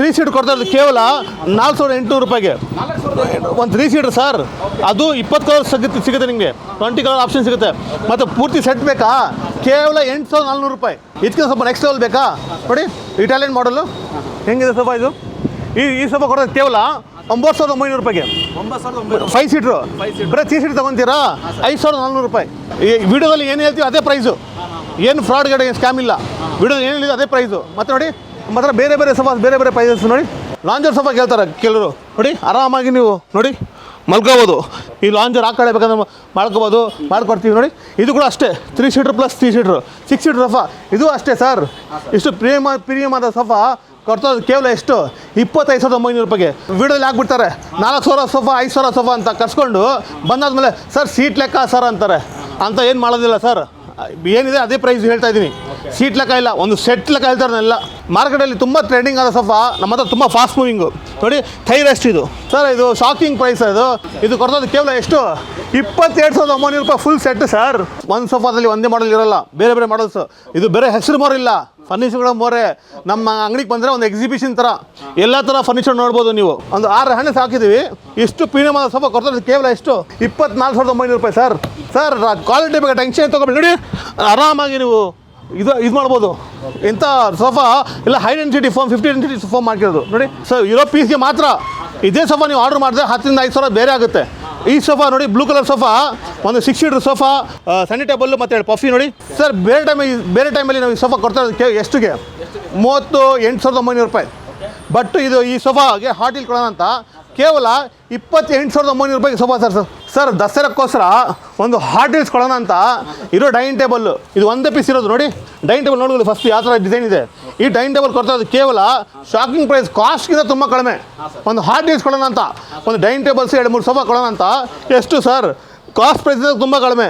3 seat ಕೊಡ್ತಾ ಇರೋದು ಕೇವಲ 4800 ರೂಪಾಯಿಗೆ. ಒಂದು 3 ಸೀಟರ್ ಸರ್, ಅದು 20 ಕಲರ್ ಸಿಗುತ್ತೆ ನಿಮಗೆ, 20 ಕಲರ್ ಆಪ್ಷನ್ ಸಿಗುತ್ತೆ. ಮತ್ತು ಪೂರ್ತಿ ಸೆಟ್ ಬೇಕಾ ಕೇವಲ 8400 ರೂಪಾಯಿ. ಇದಕ್ಕೆ ಸ್ವಲ್ಪ ನೆಕ್ಸ್ಟ್ ಲೆವೆಲ್ ಬೇಕಾ ನೋಡಿ, ಇಟಾಲಿಯನ್ ಮಾಡಲು ಹೆಂಗಿದೆ ಸೋಫಾ ಇದು. ಈ ಸೋಫಾ ಕೊಡೋದು ಕೇವಲ 9900 ರೂಪಾಯಿಗೆ. 5 ಸೀಟ್ರು ಬರೀ 3 ಸೀಟ್ ತೊಗೊತೀರಾ 5400 ರೂಪಾಯಿ. ಈ ವಿಡಿಯೋದಲ್ಲಿ ಏನು ಹೇಳ್ತೀವಿ ಅದೇ ಪ್ರೈಸು, ಏನು ಫ್ರಾಡ್ ಗಡೆ ಸ್ಕ್ಯಾಮ್ ಇಲ್ಲ. ವಿಡಿಯೋದಲ್ಲಿ ಏನು ಹೇಳಿದ್ರು ಅದೇ ಪ್ರೈಸು. ಮತ್ತು ನೋಡಿ ಮಾತ್ರ ಬೇರೆ ಬೇರೆ ಸೋಫಾ ಬೇರೆ ಬೇರೆ ಪ್ರೈಸಸ್ ನೋಡಿ. ಲಾಂಜರ್ ಸೋಫಾ ಕೇಳ್ತಾರೆ ಕೆಲವರು ನೋಡಿ, ಆರಾಮಾಗಿ ನೀವು ನೋಡಿ ಮಲ್ಕೋಬೋದು. ಈ ಲಾಂಜರ್ ಆ ಕಡೆ ಬೇಕಂದ್ರೆ ಮಾಡ್ಕೋಬೋದು, ಮಾಡ್ಕೊಡ್ತೀವಿ ನೋಡಿ. ಇದು ಕೂಡ ಅಷ್ಟೇ 3 seater plus 3 seater 6 seater sofa. ಇದು ಅಷ್ಟೇ ಸರ್, ಇಷ್ಟು ಪ್ರೀಮಿಯಮ್ ಆದ ಸೋಫಾ ಕೊಡ್ತೋದು ಕೇವಲ ಎಷ್ಟು 25,900 ರೂಪಾಯಿಗೆ. ವಿಡಿಯೋದಲ್ಲಿ ಹಾಕ್ಬಿಡ್ತಾರೆ 4000 ಸೋಫಾ 5000 ಸೋಫಾ ಅಂತ ಕರ್ಸ್ಕೊಂಡು ಬಂದಾದ್ಮೇಲೆ ಸರ್ ಸೀಟ್ ಲೆಕ್ಕ ಸರ್ ಅಂತಾರೆ. ಅಂತ ಏನು ಮಾಡೋದಿಲ್ಲ ಸರ್, ಏನಿದೆ ಅದೇ ಪ್ರೈಸ್ ಹೇಳ್ತಾ ಇದ್ದೀನಿ. ಸೀಟ್ ಲೆಕ್ಕ ಇಲ್ಲ, ಒಂದು ಸೆಟ್ ಲೆಕ್ಕ ಹೇಳ್ತಾರೆ ಎಲ್ಲ. ಮಾರ್ಕೆಟಲ್ಲಿ ತುಂಬ ಟ್ರೆಂಡಿಂಗ್ ಆದ ಸೋಫಾ ನಮ್ಮ ಹತ್ರ, ತುಂಬ ಫಾಸ್ಟ್ ಮೂವಿಂಗು ನೋಡಿ. ಥೈ ರೆಸ್ಟ್ ಇದು ಸರ್, ಇದು ಶಾಕಿಂಗ್ ಪ್ರೈಸ್. ಇದು ಕೊಡ್ತೋದು ಕೇವಲ ಎಷ್ಟು 27,900 ರೂಪಾಯಿ ಫುಲ್ ಸೆಟ್ ಸರ್. ಒಂದು ಸೋಫಾದಲ್ಲಿ ಒಂದೇ ಮಾಡಲ್ ಇರೋಲ್ಲ, ಬೇರೆ ಬೇರೆ ಮಾಡಲ್ಸು. ಇದು ಬೇರೆ ಹೆಸರು ಮೋರಿಲ್ಲ, ಫರ್ನಿಚರ್ಗಳ ಮೋರೆ. ನಮ್ಮ ಅಂಗಡಿಗೆ ಬಂದರೆ ಒಂದು ಎಕ್ಸಿಬಿಷನ್ ಥರ ಎಲ್ಲ ಥರ ಫರ್ನಿಚರ್ ನೋಡ್ಬೋದು ನೀವು. ಒಂದು 6 ಹಣ್ಣು ಹಾಕಿದ್ದೀವಿ. ಇಷ್ಟು ಪ್ರೀಮಿಯಮ್ ಆದ ಸೋಫಾ ಕೊಡ್ತದೆ ಕೇವಲ ಎಷ್ಟು 24,900 ರೂಪಾಯಿ ಸರ್. ಸರ್ ಕ್ವಾಲಿಟಿ ಬಗ್ಗೆ ಟೆನ್ಷನ್ ತೊಗೊಬೇಡಿ ನೋಡಿ, ಆರಾಮಾಗಿ ನೀವು ಇದು ಮಾಡ್ಬೋದು. ಇಂಥ ಸೋಫಾ ಎಲ್ಲ high density foam 50 density foam ಮಾಡಿರೋದು ನೋಡಿ ಸರ್. ಇರೋ ಪೀಸ್ಗೆ ಮಾತ್ರ ಇದೇ ಸೋಫಾ ನೀವು ಆರ್ಡರ್ ಮಾಡಿದ್ರೆ 10,000 to 5,000 ಬೇರೆ ಆಗುತ್ತೆ. ಈ ಸೋಫಾ ನೋಡಿ, ಬ್ಲೂ ಕಲರ್ ಸೋಫಾ, ಒಂದು 6 ಸೀಟರ್ ಸೋಫಾ, ಸೆಂಟಿ ಟೇಬಲ್ ಮತ್ತು ಪಫಿ ನೋಡಿ ಸರ್. ಬೇರೆ ಟೈಮಲ್ಲಿ ನಾವು ಈ ಸೋಫಾ ಕೊಡ್ತಾ ಇರೋದು ಎಷ್ಟಿಗೆ 38,900 ರೂಪಾಯಿ. ಬಟ್ ಈ ಸೋಫಾಗೆ ಹಾಟ್ ಡೀಲ್ ಕೊಡೋಣ ಅಂತ ಕೇವಲ 28,900 ರೂಪಾಯಿಗೆ ಸೋಫಾ ಸರ್. ದಸರಾಕ್ಕೋಸ್ಕರ ಒಂದು ಹಾಟ್ ಡೀಲ್ಸ್ ಕೊಡೋಣ ಅಂತ ಇರೋ ಡೈನಿಂಗ್ ಟೇಬಲ್ಲು ಇದು ಒಂದೇ ಪೀಸ್ ಇರೋದು ನೋಡಿ. ಡೈನಿಂಗ್ ಟೇಬಲ್ ನೋಡೋದು ಫಸ್ಟ್ ಯಾವ ಥರ ಡಿಸೈನ್ ಇದೆ. ಈ ಡೈನಿಂಗ್ ಟೇಬಲ್ ಕೊಡ್ತಾ ಇರೋದು ಕೇವಲ ಶಾಕಿಂಗ್ ಪ್ರೈಸ್, ಕಾಸ್ಟ್ಗಿಂತ ತುಂಬ ಕಡಿಮೆ. ಒಂದು ಹಾಟ್ ಡೀಲ್ಸ್ ಕೊಡೋಣ ಅಂತ, ಒಂದು ಡೈನಿಂಗ್ ಟೇಬಲ್ಸ್ 2-3 ಸೋಫಾ ಕೊಡೋಣ ಅಂತ ಎಷ್ಟು ಸರ್, ಕಾಸ್ಟ್ ಪ್ರೈಸ್ ತುಂಬ ಕಡಿಮೆ.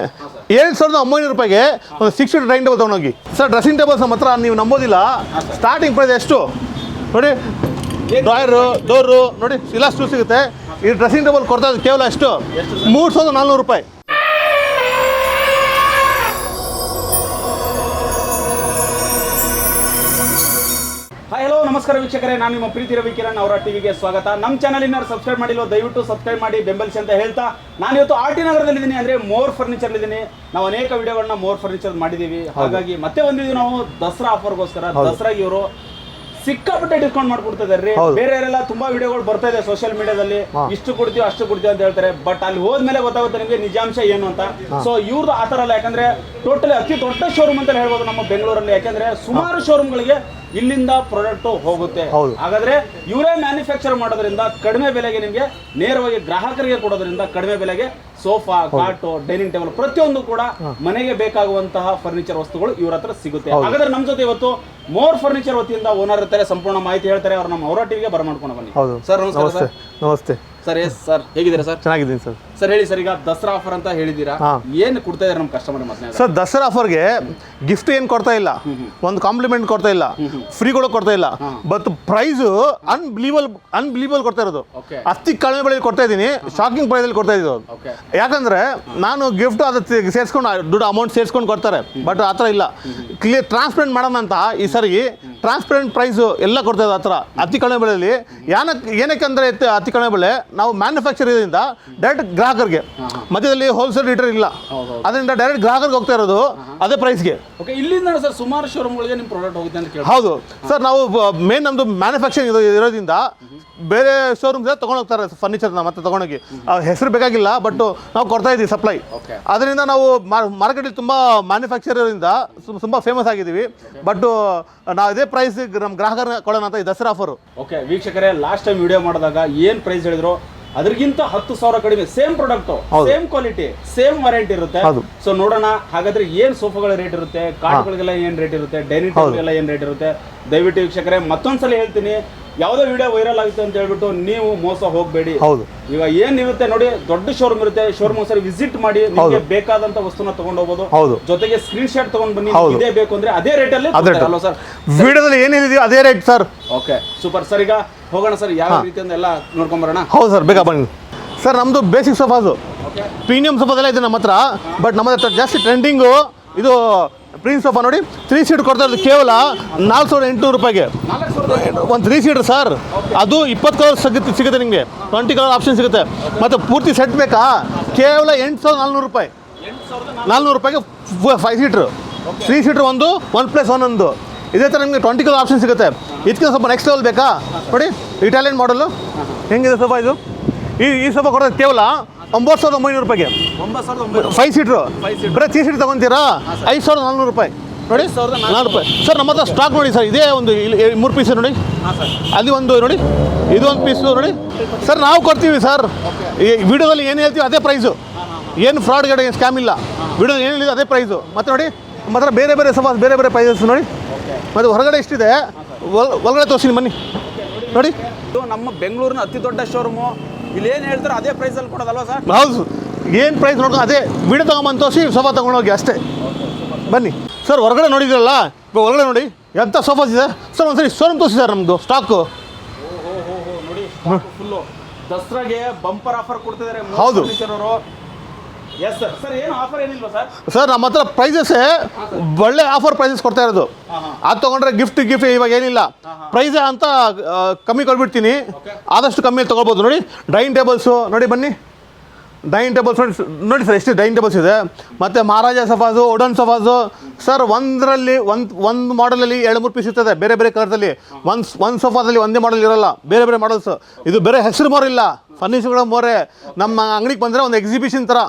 7,900 ರೂಪಾಯಿಗೆ ಒಂದು 6 ಸೀಟರ್ ಡೈನಿಂಗ್ ಟೇಬಲ್ ತೊಗೊಂಡೋಗಿ ಸರ್. ಡ್ರೆಸ್ಸಿಂಗ್ ಟೇಬಲ್ಸ್ ನಮ್ಮ ಹತ್ರ ನೀವು ನಂಬೋದಿಲ್ಲ, ಸ್ಟಾರ್ಟಿಂಗ್ ಪ್ರೈಸ್ ಎಷ್ಟು ನೋಡಿ. ಡ್ರಾಯರು, ಡೋರು ನೋಡಿ ಎಲ್ಲ ಸ್ಟೂ ಸಿಗುತ್ತೆ. ಈ ಡ್ರೆಸ್ಸಿಂಗ್ ಟೇಬಲ್ ಕೊಡ್ತಾ ಇದ್ದು ಕೇವಲ ಎಷ್ಟು 3,400 ರೂಪಾಯಿ. ಹಾಯ್ ಹಲೋ ನಮಸ್ಕಾರ ವೀಕ್ಷಕರೇ, ನಾನು ನಿಮ್ಮ ಪ್ರೀತಿ ರವಿ ಕಿರಣ್ ಅವರ ಟಿವಿಗೆ ಸ್ವಾಗತ. ನಮ್ಮ ಚಾನಲ್ ಇನ್ನು ಸಬ್ಸ್ಕ್ರೈಬ್ ಮಾಡಿಲ್ಲ, ದಯವಿಟ್ಟು ಸಬ್ಸ್ಕ್ರೈಬ್ ಮಾಡಿ ಬೆಂಬಲಿಸಿ ಅಂತ ಹೇಳ್ತಾ, ನಾನು ಇವತ್ತು ಆರ್ಟಿ ನಗರದಲ್ಲಿದ್ದೀನಿ, ಅಂದರೆ ಮೋರ್ ಫರ್ನಿಚರ್ ಇದ್ದೀನಿ. ನಾವು ಅನೇಕ ವಿಡಿಯೋಗಳನ್ನ ಮೋರ್ ಫರ್ನಿಚರ್ ಮಾಡಿದ್ದೀವಿ. ಹಾಗಾಗಿ ಮತ್ತೆ ಬಂದಿದ್ದೀವಿ ನಾವು ದಸರಾ ಆಫರ್ಗೋಸ್ಕರ. ದಸರಾಗಿ ಇವರು ಸಿಕ್ಕಾಪಟ್ಟೆ ಡಿಸ್ಕೌಂಟ್ ಮಾಡ್ಕೊಡ್ತಿದ್ದಾರೆ. ಬೇರೆ ಯಾರೆಲ್ಲ ತುಂಬಾ ವಿಡಿಯೋಗಳು ಬರ್ತಾ ಇದೆ ಸೋಷಿಯಲ್ ಮೀಡಿಯಾದಲ್ಲಿ, ಇಷ್ಟು ಕೊಡ್ತೀವಿ ಅಷ್ಟು ಕೊಡ್ತೀವಿ ಅಂತ ಹೇಳ್ತಾರೆ. ಬಟ್ ಅಲ್ಲಿ ಹೋದ್ಮೇಲೆ ಗೊತ್ತಾಗುತ್ತೆ ನಿಮಗೆ ನಿಜಾಂಶ ಏನು ಅಂತ. ಸೊ ಇವ್ರದ್ದು ಆ ಥರ ಅಲ್ಲ, ಯಾಕಂದ್ರೆ ಟೋಟಲಿ ಅತಿ ದೊಡ್ಡ ಶೋರೂಮ್ ಅಂತ ಹೇಳ್ಬೋದು ನಮ್ಮ ಬೆಂಗಳೂರಲ್ಲಿ. ಯಾಕಂದ್ರೆ ಸುಮಾರು ಶೋರೂಮ್ಗಳಿಗೆ ಇಲ್ಲಿಂದ ಪ್ರಾಡಕ್ಟ್ ಹೋಗುತ್ತೆ. ಹಾಗಾದ್ರೆ ಇವರೇ ಮ್ಯಾನುಫ್ಯಾಕ್ಚರ್ ಮಾಡೋದ್ರಿಂದ ಕಡಿಮೆ ಬೆಲೆಗೆ ನಿಮಗೆ ನೇರವಾಗಿ ಗ್ರಾಹಕರಿಗೆ ಕೊಡೋದ್ರಿಂದ ಕಡಿಮೆ ಬೆಲೆಗೆ ಸೋಫಾ, ಕಾಟು, ಡೈನಿಂಗ್ ಟೇಬಲ್ ಪ್ರತಿಯೊಂದು ಕೂಡ ಮನೆಗೆ ಬೇಕಾಗುವಂತಹ ಫರ್ನಿಚರ್ ವಸ್ತುಗಳು ಇವ್ರ ಹತ್ರ ಸಿಗುತ್ತೆ. ಹಾಗಾದ್ರೆ ನಮ್ಮ ಜೊತೆ ಇವತ್ತು ಮೋರ್ ಫರ್ನಿಚರ್ ವತಿಯಿಂದ ಓನರ್ ಇರ್ತಾರೆ, ಸಂಪೂರ್ಣ ಮಾಹಿತಿ ಹೇಳ್ತಾರೆ. ಅವ್ರು ನಮ್ಮ ಅವರ ಟಿವಿಗೆ ಬರಮಾಡ್ಕೊಂಡು ಬನ್ನಿ ಸರ್. ನಮಸ್ಕಾರ. ನಮಸ್ತೆ ಸರ್. ಎಸ್ ಸರ್, ಹೇಗಿದ್ದೀರಾ ಸರ್? ಚೆನ್ನಾಗಿದ್ದೀನಿ ಸರ್. ಸರ್ ಹೇಳಿ ಸರ್, ಈಗ ದಸರಾ ಆಫರ್ ಅಂತ ಹೇಳಿದ್ದೀರಾ, ಏನು ಕೊಡ್ತಾ ಇದ್ದಾರೆ ನಮ್ಮ ಕಸ್ಟಮರ್ ಮತ್ತೆ? ಸರ್ ದಸರಾ ಆಫರ್ಗೆ ಗಿಫ್ಟ್ ಏನು ಕೊಡ್ತಾ ಇಲ್ಲ, ಒಂದು ಕಾಂಪ್ಲಿಮೆಂಟ್ ಕೊಡ್ತಾ ಇಲ್ಲ, ಫ್ರೀಗಳು ಕೊಡ್ತಾ ಇಲ್ಲ. ಬಟ್ ಪ್ರೈಸು ಅನ್ಬಿಲೀವಬಲ್ ಕೊಡ್ತಾ ಇರೋದು. ಅತಿ ಕಡಿಮೆ ಬೆಲೆಯಲ್ಲಿ ಕೊಡ್ತಾ ಇದ್ದೀನಿ, ಶಾಕಿಂಗ್ ಪ್ರೈಸಲ್ಲಿ ಕೊಡ್ತಾ ಇರೋದು. ಯಾಕಂದ್ರೆ ನಾನು ಗಿಫ್ಟ್ ಅದು ಸೇರಿಸ್ಕೊಂಡು ದುಡ್ಡು ಅಮೌಂಟ್ ಸೇರಿಸ್ಕೊಂಡು ಕೊಡ್ತಾರೆ. ಬಟ್ ಆ ಥರ ಇಲ್ಲ, ಕ್ಲಿಯರ್ ಟ್ರಾನ್ಸ್ಪರೆಂಟ್ ಮಾಡೋಣ ಅಂತ ಈ ಸರಿ ಟ್ರಾನ್ಸ್ಪರೆಂಟ್ ಪ್ರೈಸು ಎಲ್ಲ ಕೊಡ್ತಾ ಇರೋದು ಆ ಥರ ಅತಿ ಕಡಿಮೆ ಬೆಲೆಯಲ್ಲಿ. ಏನಕ್ಕೆ ಅಂದರೆ ಅತಿ ಕಡಿಮೆ ಬೆಲೆ, ನಾವು ಮ್ಯಾನುಫ್ಯಾಕ್ಚರ್ ಇದರಿಂದ ಡೈರೆಕ್ಟ್ ಗ್ರಾಹಕರಿಗೆ, ಮಧ್ಯದಲ್ಲಿ ಹೋಲ್ಸೇಲ್ ರೀಟರ್ ಇಲ್ಲ, ಅದರಿಂದ ಡೈರೆಕ್ಟ್ ಗ್ರಾಹಕರಿಗೆ ಹೋಗ್ತಾ ಇರೋದು ಅದೇ ಪ್ರೈಸ್ಗೆ. ಇಲ್ಲಿಂದ ಸರ್ ಸುಮಾರು ಶೋರೂಮ್ಗಳಿಗೆ ನಿಮ್ಮ ಪ್ರಾಡಕ್ಟ್ ಹೋಗುತ್ತೆ ಅಂತ ಕೇಳಿ. ಹೌದು ಸರ್, ನಾವು ಮೇನ್ ನಮ್ಮದು ಮ್ಯಾನುಫ್ಯಾಕ್ಚರಿಂಗ್ ಇರೋದ್ರಿಂದ ಬೇರೆ ಶೋರೂಮ್ ತೊಗೊಂಡು ಹೋಗ್ತಾರೆ ಫರ್ನಿಚರ್ನ ಮತ್ತೆ ತೊಗೊಂಡೋಗಿ. ಹೆಸರು ಬೇಕಾಗಿಲ್ಲ, ಬಟ್ ನಾವು ಕೊಡ್ತಾ ಇದ್ದೀವಿ ಸಪ್ಲೈ. ಅದರಿಂದ ನಾವು ಮಾರ್ಕೆಟಲ್ಲಿ ತುಂಬ ಮ್ಯಾನುಫ್ಯಾಕ್ಚರಿಂದ ತುಂಬ ಫೇಮಸ್ ಆಗಿದ್ದೀವಿ. ಬಟ್ ನಾವು ಇದೇ ಪ್ರೈಸ್ ನಮ್ಮ ಗ್ರಾಹಕರ ಕೊಡೋಣ ಅಂತ ಈ ದಸರಾ ಆಫರು. ಓಕೆ ವೀಕ್ಷಕರೇ, ಲಾಸ್ಟ್ ಟೈಮ್ ವಿಡಿಯೋ ಮಾಡಿದಾಗ ಏನು ಪ್ರೈಸ್ ಹೇಳಿದ್ರು ಅದಕ್ಕಿಂತ 10,000 ಕಡಿಮೆ, same product, same quality, same warranty ಇರುತ್ತೆ. ಸೊ ನೋಡೋಣ ಹಾಗಾದ್ರೆ ಏನ್ ಸೋಫಾಗಳ ರೇಟ್ ಇರುತ್ತೆ, ಕಾರ್ಡ್ಗಳಿಗೆಲ್ಲ ಏನ್ ರೇಟ್ ಇರುತ್ತೆ, ಡೈನಿಂಗ್ ಟೇಬಲ್ಗೆಲ್ಲ ಏನ್ ರೇಟ್ ಇರುತ್ತೆ. ದಯವಿಟ್ಟು ವೀಕ್ಷಕರೇ ಮತ್ತೊಂದ್ಸಲ ಹೇಳ್ತೀನಿ, ಯಾವುದೋ ವಿಡಿಯೋ ವೈರಲ್ ಆಗುತ್ತೆ ಅಂತ ಹೇಳ್ಬಿಟ್ಟು ನೀವು ಮೋಸ ಹೋಗಬೇಡಿ. ಈಗ ಏನಿರುತ್ತೆ ನೋಡಿ, ದೊಡ್ಡ ಶೋರೂಮ್ ಇರುತ್ತೆ, ಶೋರೂಮ್ ಒಂದ್ಸರಿ ವಿಸಿಟ್ ಮಾಡಿ ನಿಮಗೆ ಬೇಕಾದಂತ ವಸ್ತುನ ತಗೊಂಡು ಹೋಗಬಹುದು. ಜೊತೆಗೆ ಸ್ಕ್ರೀನ್ ಶಾಟ್ ತಗೊಂಡು ಬನ್ನಿ, ಇದೇ ಬೇಕು ಅಂದ್ರೆ ಅದೇ ರೇಟ್ ಅಲ್ಲಿ ಅಲ್ವಾ ಸರ್? ವಿಡಿಯೋದಲ್ಲಿ ಏನಿದೆಯೋ ಅದೇ rate sir. Okay super sir. ಈಗ ಹೋಗೋಣ ಸರ್, ಯಾವ ರೀತಿಯಿಂದ ಎಲ್ಲ ನೋಡ್ಕೊಂಡ್ ಬರೋಣ. ಹೌದು ಸರ್, ಬೇಗ ಬನ್ನಿ ಸರ್. ನಮ್ದು ಬೇಸಿಕ್ ಸೋಫಾದು ಪ್ರೀಮಿಯಂ ಸೋಫಾದೆಲ್ಲ ಇದೆ ನಮ್ಮ ಹತ್ರ. ಬಟ್ ನಮ್ಮ ಹತ್ರ ಜಾಸ್ತಿ ಟ್ರೆಂಡಿಂಗು ಇದು ಪ್ರೀಮಿಯಂ ಸೋಫಾ ನೋಡಿ. 3 ಸೀಟ್ ಕೊಡ್ತಾ ಇರೋದು ಕೇವಲ 4,800 ರೂಪಾಯಿಗೆ. ಒಂದು 3 ಸೀಟರ್ ಸರ್, ಅದು 20 ಕಲರ್ ಸಿಗುತ್ತೆ ನಿಮಗೆ, 20 ಕಲರ್ ಆಪ್ಷನ್ ಸಿಗುತ್ತೆ. ಮತ್ತು ಪೂರ್ತಿ ಸೆಟ್ ಬೇಕಾ, ಕೇವಲ 8,400 ರೂಪಾಯಿ. 400 ರೂಪಾಯಿಗೆ 5 ಸೀಟ್ರು, 3 ಸೀಟ್ರ್ ಒಂದು, 1+1 ಒಂದು. ಇದೇ ಥರ ನಿಮಗೆ 20 ಕಲರ್ ಆಪ್ಷನ್ ಸಿಗುತ್ತೆ. ಇದಕ್ಕೆ ಸ್ವಲ್ಪ ನೆಕ್ಸ್ಟ್ ಲೆವೆಲ್ ಬೇಕಾ ನೋಡಿ, ಇಟಾಲಿಯನ್ ಮಾಡಲು ಹೆಂಗಿದೆ ಸೋಫಾ ಇದು. ಈ ಸೋಫಾ ಕೊಡೋದು ಕೇವಲ 9,900 ರೂಪಾಯಿಗೆ 5 ಸೀಟ್ರು. ಬರೀ 3 ಸೀಟ್ ತೊಗೊತೀರಾ 5,400 ರೂಪಾಯಿ ನೋಡಿ, 4 ರೂಪಾಯಿ ಸರ್. ನಮ್ಮ ಹತ್ರ ಸ್ಟಾಕ್ ನೋಡಿ ಸರ್, ಇದೇ ಒಂದು 3 ಪೀಸ್ ನೋಡಿ, ಅಲ್ಲಿ ಒಂದು ನೋಡಿ, ಇದು ಒಂದು ಪೀಸು ನೋಡಿ ಸರ್. ನಾವು ಕೊಡ್ತೀವಿ ಸರ್, ಈ ವಿಡಿಯೋದಲ್ಲಿ ಏನು ಹೇಳ್ತೀವಿ ಅದೇ ಪ್ರೈಸು, ಏನು ಫ್ರಾಡ್ ಗಡೆ ಸ್ಕ್ಯಾಮ್ ಇಲ್ಲ. ವಿಡಿಯೋದಲ್ಲಿ ಏನು ಹೇಳಿದೆ ಅದೇ ಪ್ರೈಸು. ಮತ್ತು ನೋಡಿ ನಮ್ಮ ಹತ್ರ ಬೇರೆ ಬೇರೆ ಸೋಫಾ ಬೇರೆ ಬೇರೆ ಪ್ರೈಸಸ್ ನೋಡಿ. ಮತ್ತು ಹೊರಗಡೆ ಎಷ್ಟಿದೆ ಒಳಗಡೆ ತೋರಿಸ್ತೀನಿ ಬನ್ನಿ ನೋಡಿ. ಇದು ನಮ್ಮ ಬೆಂಗಳೂರಿನ ಅತಿ ದೊಡ್ಡ ಶೋರೂಮು. ಇಲ್ಲಿ ಏನು ಹೇಳ್ತಾರೆ ಅದೇ ಪ್ರೈಸಲ್ಲಿ ಕೊಡೋದಲ್ವಾ ಸರ್? ಹೌದು, ಏನು ಪ್ರೈಸ್ ನೋಡ್ಕೊಂಡು ಅದೇ ವಿಡಿಯೋ ತೊಗೊಂಬಂದು ತೋರಿಸಿ ಸೋಫಾ ತೊಗೊಂಡೋಗಿ ಅಷ್ಟೇ. ಬನ್ನಿ ಸರ್, ಹೊರಗಡೆ ನೋಡಿದ್ರಲ್ಲ, ಹೊರಗಡೆ ನೋಡಿ ಎಂಥ ಸೋಫಾಸ್ ಇದೆ ಸರ್. ಒಂದ್ಸರಿ ಶೋರೂಮ್ ತೋರಿಸಿ ಸರ್ ನಮ್ಮದು ಸ್ಟಾಕು. ನೋಡಿ ಫುಲ್ಲು ದಸರಾಗೆ ಬಂಪರ್ ಆಫರ್ ಕೊಡ್ತಿದ್ದಾರೆ ಹೌದು ಅವರು. Yes sir. ಸರ್ ಏನು ಆಫರ್ ಏನಿಲ್ವಾ ಸರ್? ಸರ್ ನಮ್ಮ ಹತ್ರ ಪ್ರೈಸಸ್ಸೇ ಒಳ್ಳೆ ಆಫರ್ ಪ್ರೈಸಸ್ ಕೊಡ್ತಾ ಇರೋದು. ಅದು ತೊಗೊಂಡ್ರೆ ಗಿಫ್ಟ್ ಇವಾಗ ಏನಿಲ್ಲ, ಪ್ರೈಸೇ ಅಂತ ಕಮ್ಮಿ ಕೊಟ್ಬಿಡ್ತೀನಿ. ಆದಷ್ಟು ಕಮ್ಮಿಯಲ್ಲಿ ತೊಗೊಳ್ಬೋದು ನೋಡಿ. ಡೈನಿಂಗ್ ಟೇಬಲ್ಸು ನೋಡಿ, ಬನ್ನಿ ಡೈನಿಂಗ್ ಟೇಬಲ್ಸ್ ನೋಡಿ ಸರ್, ಎಷ್ಟು ಡೈನಿಂಗ್ ಟೇಬಲ್ಸ್ ಇದೆ. ಮತ್ತು ಮಹಾರಾಜ ಸೋಫಾಸು, ವುಡನ್ ಸೋಫಾಸು ಸರ್. ಒಂದರಲ್ಲಿ ಒಂದು ಮಾಡಲಲ್ಲಿ 2-3 ಪೀಸ್ ಇರ್ತದೆ ಬೇರೆ ಬೇರೆ ಕಲರ್ದಲ್ಲಿ. ಒಂದು ಸೋಫಾದಲ್ಲಿ ಒಂದೇ ಮಾಡಲ್ ಇರೋಲ್ಲ, ಬೇರೆ ಬೇರೆ ಮಾಡಲ್ಸು. ಇದು ಬೇರೆ ಹೆಸರು ಮೋರಿಲ್ಲ, ಫರ್ನಿಚರ್ಗಳ ಮೋರೆ. ನಮ್ಮ ಅಂಗಡಿಗೆ ಬಂದರೆ ಒಂದು ಎಕ್ಸಿಬಿಷನ್ ಥರ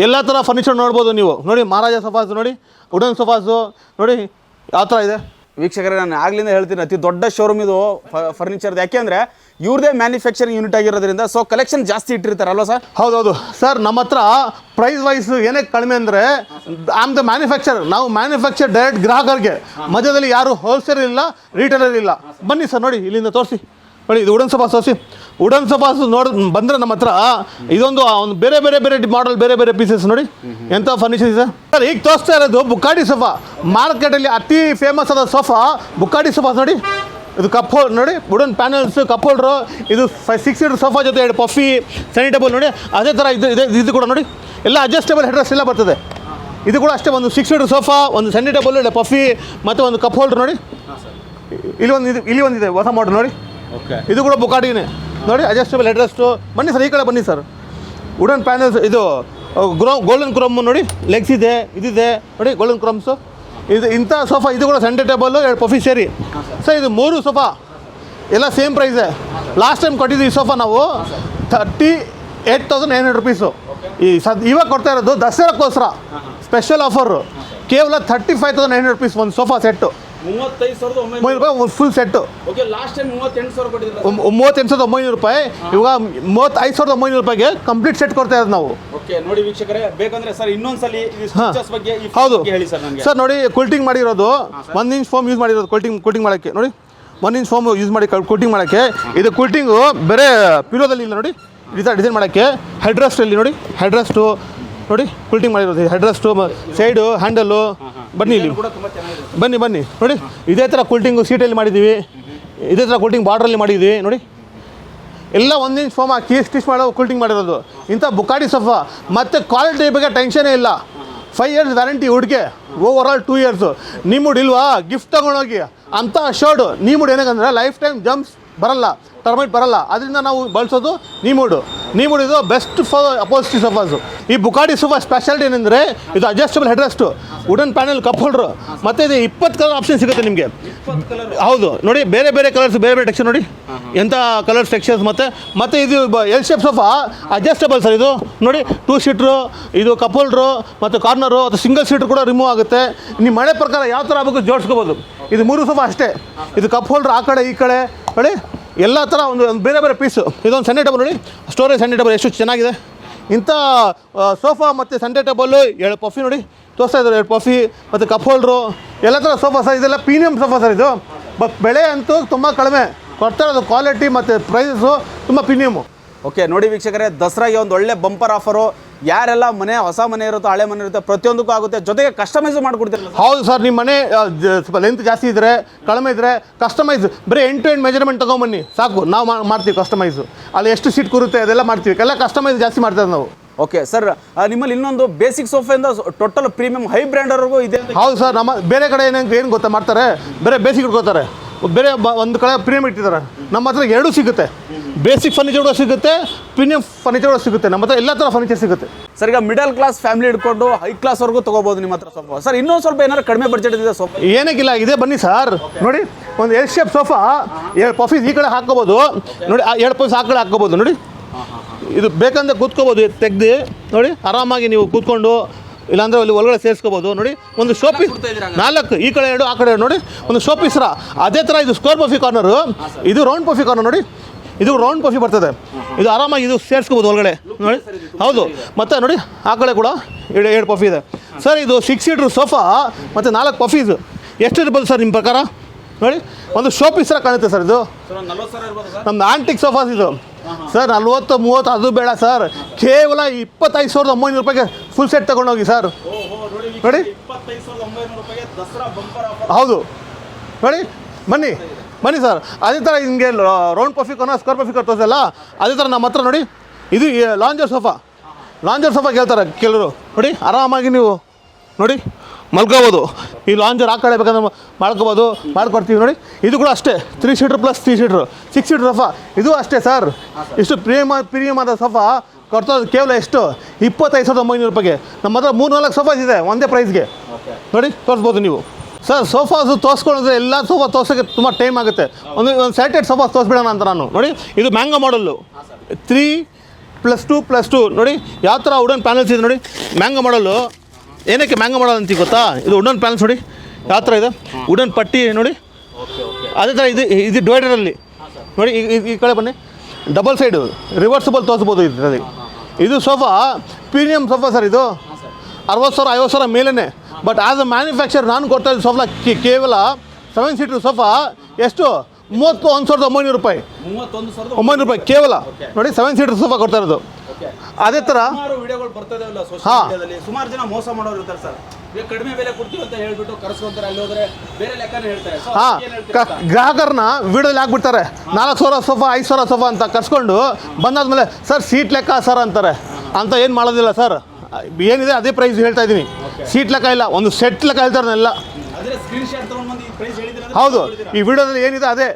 ಎಲ್ಲ ಥರ ಫರ್ನಿಚರ್ ನೋಡ್ಬೋದು ನೀವು ನೋಡಿ. ಮಹಾರಾಜ ಸೋಫಾಸು ನೋಡಿ, ವುಡನ್ ಸೋಫಾಸು ನೋಡಿ ಯಾವ ಥರ ಇದೆ. ವೀಕ್ಷಕರೇ, ನಾನು ಆಗ್ಲಿಂದ ಹೇಳ್ತೀನಿ ಅತಿ ದೊಡ್ಡ ಶೋರೂಮ್ ಇದು ಫರ್ನಿಚರ್ದು. ಯಾಕೆಂದರೆ ಇವ್ರದೇ ಮ್ಯಾನುಫ್ಯಾಕ್ಚರಿಂಗ್ ಯೂನಿಟ್ ಆಗಿರೋದ್ರಿಂದ ಸೊ ಕಲೆಕ್ಷನ್ ಜಾಸ್ತಿ ಇಟ್ಟಿರ್ತಾರಲ್ವ ಸರ್? ಹೌದೌದು ಸರ್. ನಮ್ಮ ಹತ್ರ ಪ್ರೈಸ್ ವೈಸ್ ಏನೇ ಕಡಿಮೆ ಅಂದರೆ ಆಮ್ ದ ಮ್ಯಾನುಫ್ಯಾಕ್ಚರ್. ನಾವು ಮ್ಯಾನುಫ್ಯಾಕ್ಚರ್ ಡೈರೆಕ್ಟ್ ಗ್ರಾಹಕರಿಗೆ, ಮಧ್ಯದಲ್ಲಿ ಯಾರು ಹೋಲ್ಸೇಲ್ ಇಲ್ಲ, ರಿಟೇಲರ್ ಇಲ್ಲ. ಬನ್ನಿ ಸರ್ ನೋಡಿ, ಇಲ್ಲಿಂದ ತೋರಿಸಿ ನೋಡಿ. ಇದು ವುಡನ್ ಸೋಫಾಸ್ ತೋರಿಸಿ. ವುಡನ್ ಸೋಫಾಸ್ ಬಂದರೆ ನಮ್ಮ ಹತ್ರ ಇದೊಂದು ಒಂದು ಬೇರೆ ಬೇರೆ ಬೇರೆ ಮಾಡಲ್, ಬೇರೆ ಬೇರೆ ಪೀಸಸ್ ನೋಡಿ ಎಂಥ ಫರ್ನಿಚರ್ ಇದೆ ಸರ್. ಈಗ ತೋರಿಸ್ತಾ ಇರೋದು ಬುಕ್ಕಾಡಿ ಸೋಫಾ. ಮಾರ್ಕೆಟಲ್ಲಿ ಅತಿ ಫೇಮಸ್ ಆದ ಸೋಫಾ ಬುಕ್ಕಾಡಿ ಸೋಫಾಸ್ ನೋಡಿ. ಇದು ಕಪ್ ಹೋಲ್ಡ್ ನೋಡಿ, ವುಡನ್ ಪ್ಯಾನಲ್ಸ್, ಕಪ್ ಹೋಲ್ಡ್ರು. ಇದು 6 ಸೀಟರ್ ಸೋಫಾ ಜೊತೆ 2 ಪಫಿ ಸೆನಿ ಟೇಬಲ್ ನೋಡಿ. ಅದೇ ಥರ ಇದು ಕೂಡ ನೋಡಿ, ಎಲ್ಲ ಅಡ್ಜಸ್ಟೇಬಲ್ ಹೆಡ್ರೆಸ್ ಎಲ್ಲ ಬರ್ತದೆ. ಇದು ಕೂಡ ಅಷ್ಟೇ, ಒಂದು 6 ಸೀಟರ್ ಸೋಫಾ, ಒಂದು ಸೆನಿ ಟೇಬಲ್, 2 ಪಫಿ ಮತ್ತು ಒಂದು ಕಪ್ ಹೋಲ್ಡ್ರ್ ನೋಡಿ. ಇಲ್ಲಿ ಒಂದಿದೆ ಹೊಸ ಮಾಡಲ್ ನೋಡಿ. ಇದು ಕೂಡ ಬುಕಾಟಿನೇ ನೋಡಿ, ಅಡ್ಜಸ್ಟೇಬಲ್ ಹೆಡ್ರೆಸ್ಟು. ಬನ್ನಿ ಸರ್, ಈ ಕಡೆ ಬನ್ನಿ ಸರ್. ವುಡನ್ ಪ್ಯಾನಲ್ಸ್, ಇದು ಗೋಲ್ಡನ್ ಕ್ರೋಮ್ ನೋಡಿ, ಲೆಗ್ಸ್ ಇದೆ, ಇದಿದೆ ನೋಡಿ ಗೋಲ್ಡನ್ ಕ್ರೋಮ್ಸು. ಇದು ಇಂಥ ಸೋಫಾ. ಇದು ಕೂಡ ಸೆಂಟರ್ ಟೇಬಲ್ಲು, 2 ಪಫಿ ಸೇರಿ ಸರ್. ಇದು 3 ಸೋಫಾ ಎಲ್ಲ ಸೇಮ್ ಪ್ರೈಸೇ. ಲಾಸ್ಟ್ ಟೈಮ್ ಕೊಟ್ಟಿದ್ದು ಈ ಸೋಫಾ ನಾವು 38,900 ರೂಪೀಸು. ಇವಾಗ ಕೊಡ್ತಾ ಇರೋದು ದಸರಾಕ್ಕೋಸ್ಕರ ಸ್ಪೆಷಲ್ ಆಫರು, ಕೇವಲ 35,900 ರೂಪೀಸ್ ಒಂದು ಸೋಫಾ ಸೆಟ್ಟು. 35,900 ರೂಪಾಯಿ ಒಂದು full set. Okay, last time 38,000 ಕೊಟ್ಟಿದ್ರು. 38,900 ರೂಪಾಯಿ. ಇವಾಗ 35,900 ರೂಪಾಯಿಗೆ ಕಂಪ್ಲೀಟ್ ಸೆಟ್ ಕೊಡ್ತಾ ಇರೋದು ನಾವು. ಓಕೆ ನೋಡಿ ವೀಕ್ಷಕರೇ, ಬೇಕಂದ್ರೆ ಸರ್ ಇನ್ನೊಂದ್ಸಲಿ ಸ್ಟಿಚಸ್ ಬಗ್ಗೆ ಹೌದು ಹೇಳಿ ಸರ್ ನನಗೆ. ಸರ್ ನೋಡಿ, ಕುಲ್ಟಿಂಗ್ ಮಾಡಿರೋದು 1 ಇಂಚ್ ಫೋಮ್ ಯೂಸ್ ಮಾಡಿರೋದು ಕುಲ್ಟಿಂಗ್ ಮಾಡೋಕ್ಕೆ ನೋಡಿ. 1 ಇಂಚ್ ಫೋಮ್ ಯೂಸ್ ಮಾಡಿ ಕುಲ್ಟಿಂಗ್ ಮಾಡೋಕ್ಕೆ. ಇದು ಕುಲ್ಟಿಂಗು ಬೇರೆ ಪಿಲೋದಲ್ಲಿ ಇಲ್ಲ ನೋಡಿ, ಈ ಥರ ಡಿಸೈನ್ ಮಾಡೋಕ್ಕೆ. ಹೆಡ್ರೆಸ್ಟಲ್ಲಿ ನೋಡಿ, ಹೆಡ್ರೆಸ್ಟು ನೋಡಿ ಕುಲ್ಟಿಂಗ್ ಮಾಡಿರೋದು. ಹೆಡ್ರೆಸ್ಟು, ಸೈಡು, ಹ್ಯಾಂಡಲ್ಲು. ಬನ್ನಿ ಇಲ್ಲಿ ಬನ್ನಿ ನೋಡಿ. ಇದೇ ಥರ ಕುಲ್ಟಿಂಗು ಸೀಟಲ್ಲಿ ಮಾಡಿದ್ದೀವಿ, ಇದೇ ಥರ ಕುಲ್ಟಿಂಗ್ ಬಾರ್ಡ್ರಲ್ಲಿ ಮಾಡಿದ್ದೀವಿ ನೋಡಿ. ಎಲ್ಲ 1 ಇಂಚ್ ಫೋಮ್ ಹಾಕಿ ಸ್ಟಿಚ್ ಮಾಡೋ ಕುಲ್ಟಿಂಗ್ ಮಾಡಿರೋದು. ಇಂಥ ಬುಕಾಡಿ ಸೋಫಾ. ಮತ್ತು ಕ್ವಾಲಿಟಿ ಬಗ್ಗೆ ಟೆನ್ಷನೇ ಇಲ್ಲ. 5 ಇಯರ್ಸ್ ವ್ಯಾರಂಟಿ ಹುಡ್ಗೆ, ಓವರ್ ಆಲ್ 2 ಇಯರ್ಸು. ನಿಮ್ಮುಡ್ ಇಲ್ವಾ, ಗಿಫ್ಟ್ ತೊಗೊಂಡೋಗಿ ಅಂಥ ಅಶೋರ್ಡು. ನಿಮ್ಮುಡ್ ಏನಕ್ಕಂದರೆ ಲೈಫ್ ಟೈಮ್ ಜಂಪ್ಸ್ ಬರಲ್ಲ, ಟರ್ಮೈಟ್ ಬರಲ್ಲ. ಅದರಿಂದ ನಾವು ಬಳಸೋದು ನೀಮುಡು. ಇದು ಬೆಸ್ಟ್ ಫಾರ್ ಅಪೋಸಿಟಿ ಸೋಫಾಸು. ಈ ಬುಕಾಡಿ ಸೋಫಾ ಸ್ಪೆಷಾಲಿಟಿ ಏನಂದರೆ ಇದು adjustable headrest, wooden panel, cup holder. ಮತ್ತು ಇದು 20 ಕಲರ್ ಆಪ್ಷನ್ ಸಿಗುತ್ತೆ ನಿಮಗೆ. ಹೌದು ನೋಡಿ, ಬೇರೆ ಬೇರೆ ಕಲರ್ಸ್, ಬೇರೆ ಬೇರೆ ಟೆಕ್ಸ್ಚರ್ ನೋಡಿ, ಎಂಥ ಕಲರ್ಸ್ ಟೆಕ್ಸ್ಚರ್ಸ್. ಮತ್ತು ಇದು L shape sofa adjustable sir. ಇದು ನೋಡಿ 2 ಸೀಟ್ರು, ಇದು ಕಪ್ ಹೋಲ್ಡ್ರು ಮತ್ತು ಕಾರ್ನರು, ಅಥವಾ ಸಿಂಗಲ್ ಸೀಟ್ರು ಕೂಡ ರಿಮೂವ್ ಆಗುತ್ತೆ. ನಿಮ್ಮ ಮನೆ ಪ್ರಕಾರ ಯಾವ ಥರ ಆಗಬೇಕು ಜೋಡಿಸ್ಕೋಬೋದು. ಇದು 3 ಸೋಫಾ ಅಷ್ಟೇ. ಇದು ಕಪ್ ಹೋಲ್ಡ್ರ್ ಆ ಕಡೆ ಈ ಕಡೆ ನೋಡಿ, ಎಲ್ಲ ಥರ ಒಂದು ಬೇರೆ ಬೇರೆ ಪೀಸು. ಇದೊಂದು ಸೆಂಟರ್ ಟೇಬಲ್ ನೋಡಿ, ಸ್ಟೋರೇಜ್ ಸೆಂಟರ್ ಟೇಬಲ್ ಎಷ್ಟು ಚೆನ್ನಾಗಿದೆ. ಇಂಥ ಸೋಫಾ ಮತ್ತು ಸೆಂಟರ್ ಟೇಬಲ್ಲು 2 ಪಫಿ ನೋಡಿ ತೋರಿಸ್ತಾ ಇದ್ದಾರೆ. 2 ಪಫಿ ಮತ್ತು ಕಪ್ ಹೋಲ್ಡ್ರು, ಎಲ್ಲ ಥರ ಸೋಫಾ ಸರ್. ಇದೆಲ್ಲ ಪ್ರೀಮಿಯಮ್ ಸೋಫಾ ಸರ್. ಇದು ಬೆಲೆ ಅಂತೂ ತುಂಬ ಕಡಿಮೆ ಕೊಡ್ತಾ ಇರೋದು. ಕ್ವಾಲಿಟಿ ಮತ್ತು ಪ್ರೈಸಸ್ಸು ತುಂಬ ಪ್ರೀಮಿಯಮು. ಓಕೆ ನೋಡಿ ವೀಕ್ಷಕರೇ, ದಸರಾಗೆ ಒಂದು ಒಳ್ಳೆ ಬಂಪರ್ ಆಫರು. ಯಾರೆಲ್ಲ ಮನೆ, ಹೊಸ ಮನೆ ಇರುತ್ತೋ, ಹಳೆ ಮನೆ ಇರುತ್ತೆ, ಪ್ರತಿಯೊಂದಕ್ಕೂ ಆಗುತ್ತೆ. ಜೊತೆಗೆ ಕಸ್ಟಮೈಸು ಮಾಡಿಕೊಡ್ತೀರಲ್ಲ? ಹೌದು ಸರ್. ನಿಮ್ಮ ಮನೆ ಸ್ವಲ್ಪ ಲೆಂತ್ ಜಾಸ್ತಿ ಇದ್ದರೆ, ಕಡಿಮೆ ಇದ್ದರೆ ಕಸ್ಟಮೈಸ್ ಬರೀ ಎಂಡ್ ಟು ಎಂಡ್ ಮೆಜರ್ಮೆಂಟ್ ತೊಗೊಂಬನ್ನಿ ಸಾಕು, ನಾವು ಮಾಡ್ತೀವಿ ಕಸ್ಟಮೈಸು. ಅಲ್ಲಿ ಎಷ್ಟು ಸೀಟ್ ಕೂರುತ್ತೆ ಅದೆಲ್ಲ ಮಾಡ್ತೀವಿ. ಎಲ್ಲ ಕಸ್ಟಮೈಸ್ ಜಾಸ್ತಿ ಮಾಡ್ತಾರೆ ನಾವು. ಓಕೆ ಸರ್, ನಿಮ್ಮಲ್ಲಿ ಇನ್ನೊಂದು ಬೇಸಿಕ್ ಸೋಫಾಯಿಂದ ಟೋಟಲ್ ಪ್ರೀಮಿಯಂ ಹೈ ಬ್ರ್ಯಾಂಡ್ವರೆಗೂ ಇದೆ. ಹೌದು ಸರ್. ನಮ್ಮ ಬೇರೆ ಕಡೆ ಏನು ಗೊತ್ತಾ ಮಾಡ್ತಾರೆ, ಬೇರೆ ಬೇಸಿಕ್ ಇಟ್ಕೋತಾರೆ. ಬೇರೆ ಒಂದು ಕಡೆ ಪ್ರೀಮಿಯಂ ಇಟ್ಟಿದ್ದಾರೆ. ನಮ್ಮ ಹತ್ರ ಎರಡೂ ಸಿಗುತ್ತೆ. ಬೇಸಿಕ್ ಫರ್ನಿಚರ್ ಕೂಡ ಸಿಗುತ್ತೆ, ಪ್ರೀಮಿಯಂ ಫರ್ನಿಚರ್ ಕೂಡ ಸಿಗುತ್ತೆ. ನಮ್ಮ ಹತ್ರ ಎಲ್ಲ ಥರ ಫರ್ನಿಚರ್ ಸಿಗುತ್ತೆ ಸರ್. ಈಗ ಮಿಡಲ್ ಕ್ಲಾಸ್ ಫ್ಯಾಮಿಲಿ ಹಿಡ್ಕೊಂಡು ಹೈ ಕ್ಲಾಸ್ವರೆಗೂ ತೊಗೋಬೋದು ನಿಮ್ಮ ಹತ್ರ ಸೋಫಾ. ಸರ್ ಇನ್ನೊಂದು ಸ್ವಲ್ಪ ಏನಾದ್ರು ಕಡಿಮೆ ಬಡ್ಜೆಟ್ ಇದೆ ಸೋಫಾ? ಏನಕ್ಕಿಲ್ಲ, ಇದೇ ಬನ್ನಿ ಸರ್. ನೋಡಿ ಒಂದು ಎಲ್ ಶೇಪ್ ಸೋಫಾ, 2 ಪಫೀಸ್ ಈ ಕಡೆ ಹಾಕ್ಕೋಬೋದು ನೋಡಿ, 2 ಪಫೀಸ್ ಆ ಕಡೆ ಹಾಕ್ಕೋಬೋದು ನೋಡಿ. ಇದು ಬೇಕಂದ್ರೆ ಕೂತ್ಕೋಬೋದು, ತೆಗ್ದು ನೋಡಿ ಆರಾಮಾಗಿ ನೀವು ಕೂತ್ಕೊಂಡು, ಇಲ್ಲಾಂದ್ರೆ ಅಲ್ಲಿ ಒಳಗಡೆ ಸೇರಿಸ್ಕೋಬೋದು ನೋಡಿ. ಒಂದು ಶೋ ಪೀಸ್ 4 ಈ ಕಡೆ 2 ಆ ಕಡೆ ನೋಡಿ, ಒಂದು ಶೋ ಪೀಸ್ರ. ಅದೇ ಥರ ಇದು ಸ್ಕ್ವೇರ್ ಪಫಿ ಕಾರ್ನರು, ಇದು ರೌಂಡ್ ಪಫಿ ಕಾರ್ನರ್ ನೋಡಿ. ಇದು ರೌಂಡ್ ಪಫಿ ಬರ್ತದೆ, ಇದು ಆರಾಮಾಗಿ ಇದು ಸೇರಿಸ್ಕೋಬೋದು ಒಳಗಡೆ ನೋಡಿ. ಹೌದು, ಮತ್ತು ನೋಡಿ ಆ ಕಡೆ ಕೂಡ 2 ಪಫಿ ಇದೆ ಸರ್. ಇದು 6 ಸೀಟ್ರ್ ಸೋಫಾ ಮತ್ತು 4 ಪಫೀಸ್ ಎಷ್ಟು ಇರ್ಬೋದು ಸರ್ ನಿಮ್ಮ ಪ್ರಕಾರ ನೋಡಿ? ಒಂದು ಶೋ ಪೀಸ್ ಥರ ಕಾಣುತ್ತೆ ಸರ್. ಇದು ನಮ್ದು ಆಂಟಿಕ್ ಸೋಫಾಸ್ ಇದು ಸರ್. 40-30 ಅದು ಬೇಡ ಸರ್, ಕೇವಲ 25,900 ರೂಪಾಯಿಗೆ ಫುಲ್ ಸೆಟ್ ತೊಗೊಂಡೋಗಿ ಸರ್ ನೋಡಿ. ಹೌದು ನೋಡಿ, ಬನ್ನಿ ಬನ್ನಿ ಸರ್. ಅದೇ ಥರ ಹಿಂಗೆ ರೌಂಡ್ ಪಫಿ ಕಾರ್ನರ್, ಸ್ಕ್ವೇರ್ ಪಫಿ ಕಾರ್ನರ್ ತೋರಿಸಲ್ಲ, ಅದೇ ಥರ ನಮ್ಮ ಹತ್ರ ನೋಡಿ. ಇದು ಲಾಂಜರ್ ಸೋಫಾ ಕೇಳ್ತಾರೆ ಕೆಲವರು ನೋಡಿ. ಆರಾಮಾಗಿ ನೀವು ನೋಡಿ ಮಲ್ಕೋಬೋದು. ಈ ಲಾಂಜರ್ ಆ ಕಡೆ ಬೇಕಾದ್ರೆ ಮಾಡ್ಕೋಬೋದು, ಮಾಡ್ಕೊಡ್ತೀವಿ ನೋಡಿ. ಇದು ಕೂಡ ಅಷ್ಟೇ 3 seater plus 3 seater 6 seater sofa. ಇದು ಅಷ್ಟೇ ಸರ್. ಇಷ್ಟು ಪ್ರೀಮಿಯಮ್ ಆದ ಸೋಫಾ ಕೊಡ್ತೋದು ಕೇವಲ ಎಷ್ಟು? 25,900 ರೂಪಾಯಿಗೆ. ನಮ್ಮ ಹತ್ರ 3-4 ಸೋಫಾಸ್ ಇದೆ ಒಂದೇ ಪ್ರೈಸ್ಗೆ ನೋಡಿ, ತೋರಿಸ್ಬೋದು ನೀವು ಸರ್. ಸೋಫಾಸು ತೋರಿಸ್ಕೊಂಡ್ರೆ ಎಲ್ಲ ಸೋಫಾ ತೋರ್ಸೋಕ್ಕೆ ತುಂಬ ಟೈಮ್ ಆಗುತ್ತೆ. ಒಂದು ಸೆಲೆಕ್ಟೆಡ್ ಸೋಫಾ ತೋರಿಸ್ಬಿಡೋಣ ಅಂತ ನಾನು ನೋಡಿ. ಇದು ಮ್ಯಾಂಗೋ ಮಾಡಲ್ಲು 3+2+2 ನೋಡಿ. ಯಾವ ಥರ ವುಡನ್ ಪ್ಯಾನಲ್ಸ್ ಇದೆ ನೋಡಿ. ಮ್ಯಾಂಗೋ ಮಾಡಲ್ಲು ಏನಕ್ಕೆ ಮ್ಯಾಂಗೋ ಮಾಡಲ್ ಅಂತ ಗೊತ್ತಾ? ಇದು ವುಡನ್ ಪ್ಯಾನಲ್ಸ್ ನೋಡಿ ಯಾವ ಥರ ಇದೆ, ವುಡನ್ ಪಟ್ಟಿ ನೋಡಿ. ಅದೇ ಥರ ಇದು ಡಿವೈಡರಲ್ಲಿ ನೋಡಿ. ಈ ಕಡೆ ಬನ್ನಿ, ಡಬಲ್ ಸೈಡು ರಿವರ್ಸಿಬಲ್ ತೋರಿಸ್ಬೋದು ಇದರಲ್ಲಿ. ಇದು ಸೋಫಾ ಪ್ರೀಮಿಯಂ ಸೋಫಾ ಸರ್. ಇದು 60,000 50,000 ಮೇಲೇ. ಬಟ್ ಆಸ್ ಅ ಮ್ಯಾನುಫ್ಯಾಕ್ಚರ್ ನಾನು ಕೊಡ್ತಾ ಇದ್ದ ಸೋಫಾ ಕೇವಲ 7 ಸೀಟ್ರ್ ಸೋಫಾ ಎಷ್ಟು? 31,900 ರೂಪಾಯಿ. 900 ರೂಪಾಯಿ ಕೇವಲ ನೋಡಿ. 7 ಸೀಟ್ರ್ ಸೋಫಾ ಕೊಡ್ತಾ ಇರೋದು. ಅದೇ ಥರ ವಿಡಿಯೋಗಳು ಬರ್ತದೆ ಸುಮಾರು ಜನ ಮೋಸ ಮಾಡೋರು ಇರ್ತಾರೆ ಸರ್. ಕಡಿಮೆ ಬೆಲೆ ಕೊಡ್ತೀವಿ ಅಂತ ಹೇಳ್ಬಿಟ್ಟು ಕರ್ಸ್ಕೊಂತಾರೆ, ಅಲ್ಲಿ ಹೋದ್ರೆ ಬೇರೆ ಲೆಕ್ಕನೇ ಹೇಳ್ತಾರೆ. ಗ್ರಾಹಕರನ್ನ ವಿಡಿಯೋದಲ್ಲಿ ಹಾಕ್ಬಿಡ್ತಾರೆ. 4,000 ಸೋಫಾ 5,000 ಸೋಫಾ ಅಂತ ಕರ್ಸ್ಕೊಂಡು ಬಂದಾದ್ಮೇಲೆ ಸರ್ ಸೀಟ್ ಲೆಕ್ಕ ಸರ್ ಅಂತಾರೆ. ಅಂತ ಏನು ಮಾಡೋದಿಲ್ಲ ಸರ್. ಏನಿದೆ ಅದೇ ಪ್ರೈಸ್ ಹೇಳ್ತಾ ಇದ್ದೀನಿ. ಸೀಟ್ ಲೆಕ್ಕ ಇಲ್ಲ, ಒಂದು ಸೆಟ್ ಲೆಕ್ಕ ಹೇಳ್ತಾರೆ ಎಲ್ಲ. ಹೌದು, ಈ ವಿಡಿಯೋದಲ್ಲಿ ಏನಿದೆ ಅದೇ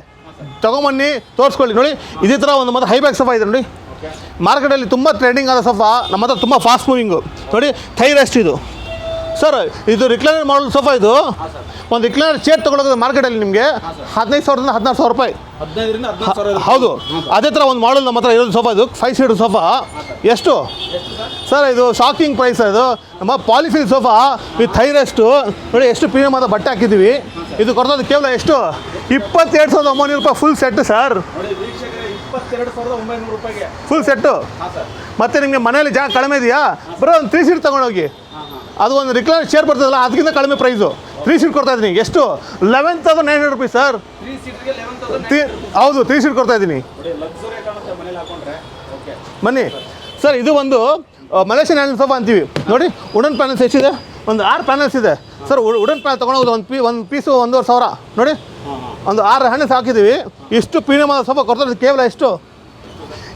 ತೊಗೊಂಬನ್ನಿ, ತೋರಿಸ್ಕೊಳ್ಳಿ ನೋಡಿ. ಇದೇ ಥರ ಒಂದು ಮತ್ತೆ ಹೈಬ್ಯಾಕ್ ಸೋಫಾ ಇದೆ ನೋಡಿ. ಮಾರ್ಕೆಟಲ್ಲಿ ತುಂಬ ಟ್ರೆಂಡಿಂಗ್ ಆದ ಸೋಫಾ, ನಮ್ಮ ಹತ್ರ ತುಂಬ ಫಾಸ್ಟ್ ಮೂವಿಂಗು ನೋಡಿ. ಥೈ ರೆಸ್ಟ್ ಇದು ಸರ್. ಇದು ರಿಕ್ಲೈನರ್ ಮಾಡಲ್ ಸೋಫಾ. ಇದು ಒಂದು ರಿಕ್ಲೈನರ್ ಚೇರ್ ತೊಗೊಳೋದು ಮಾರ್ಕೆಟಲ್ಲಿ ನಿಮಗೆ 15,000ದಿಂದ 16,000 ರೂಪಾಯಿ. ಹೌದು, ಅದೇ ಥರ ಒಂದು ಮಾಡಲ್ ನಮ್ಮ ಹತ್ರ ಇರೋದು ಸೋಫಾ. ಇದು 5 ಸೀಟರ್ ಸೋಫಾ ಎಷ್ಟು ಸರ್? ಇದು ಶಾಕಿಂಗ್ ಪ್ರೈಸ್. ಇದು ನಮ್ಮ ಪಾಲಿಫಿಲ್ ಸೋಫಾ ವಿತ್ ಥೈ ರೆಸ್ಟು ನೋಡಿ. ಎಷ್ಟು ಪ್ರೀಮಿಯಮ್ ಆದ ಬಟ್ಟೆ ಹಾಕಿದ್ದೀವಿ. ಇದು ಕೊಡ್ತೋದು ಕೇವಲ ಎಷ್ಟು? 22,900 ರೂಪಾಯಿ full set sir. Full set. ಮತ್ತೆ ನಿಮಗೆ ಮನೆಯಲ್ಲಿ ಜಾಗ ಕಡಿಮೆ ಇದೆಯಾ, ಬರೋ ಒಂದು 3 ಸೀಟ್ ತೊಗೊಂಡೋಗಿ. ಅದು ಒಂದು ರಿಕ್ಲೈನರ್ ಚೇರ್ ಬರ್ತದಲ್ಲ, ಅದಕ್ಕಿಂತ ಕಡಿಮೆ ಪ್ರೈಸು. 3 ಸೀಟ್ ಕೊಡ್ತಾ ಇದ್ದೀನಿ. ಎಷ್ಟು? 11,900 ರೂಪಾಯಿ ಸರ್. ಹೌದು, 3 ಸೀಟ್ ಕೊಡ್ತಾ ಇದ್ದೀನಿ. ಬನ್ನಿ ಸರ್. ಇದು ಒಂದು ಮಲೇಷಿಯನ್ ಹ್ಯಾಂಡಲ್ ಸೋಫಾ ಅಂತೀವಿ ನೋಡಿ. ವುಡನ್ ಪ್ಯಾನಲ್ಸ್ ಎಷ್ಟಿದೆ? ಒಂದು 6 ಪ್ಯಾನಲ್ಸ್ ಇದೆ ಸರ್. ವುಡನ್ ಪ್ಯಾನಲ್ ತೊಗೊಂಡೋಗೋದು ಒಂದು ಪೀಸು 1,500 ನೋಡಿ. ಒಂದು 6 ಹ್ಯಾಂಡಲ್ಸ್ ಹಾಕಿದ್ದೀವಿ. ಇಷ್ಟು ಪ್ರೀಮಿಯಮ್ ಆದ ಸೋಫಾ ಕೊಡ್ತಾರೆ ಕೇವಲ ಎಷ್ಟು?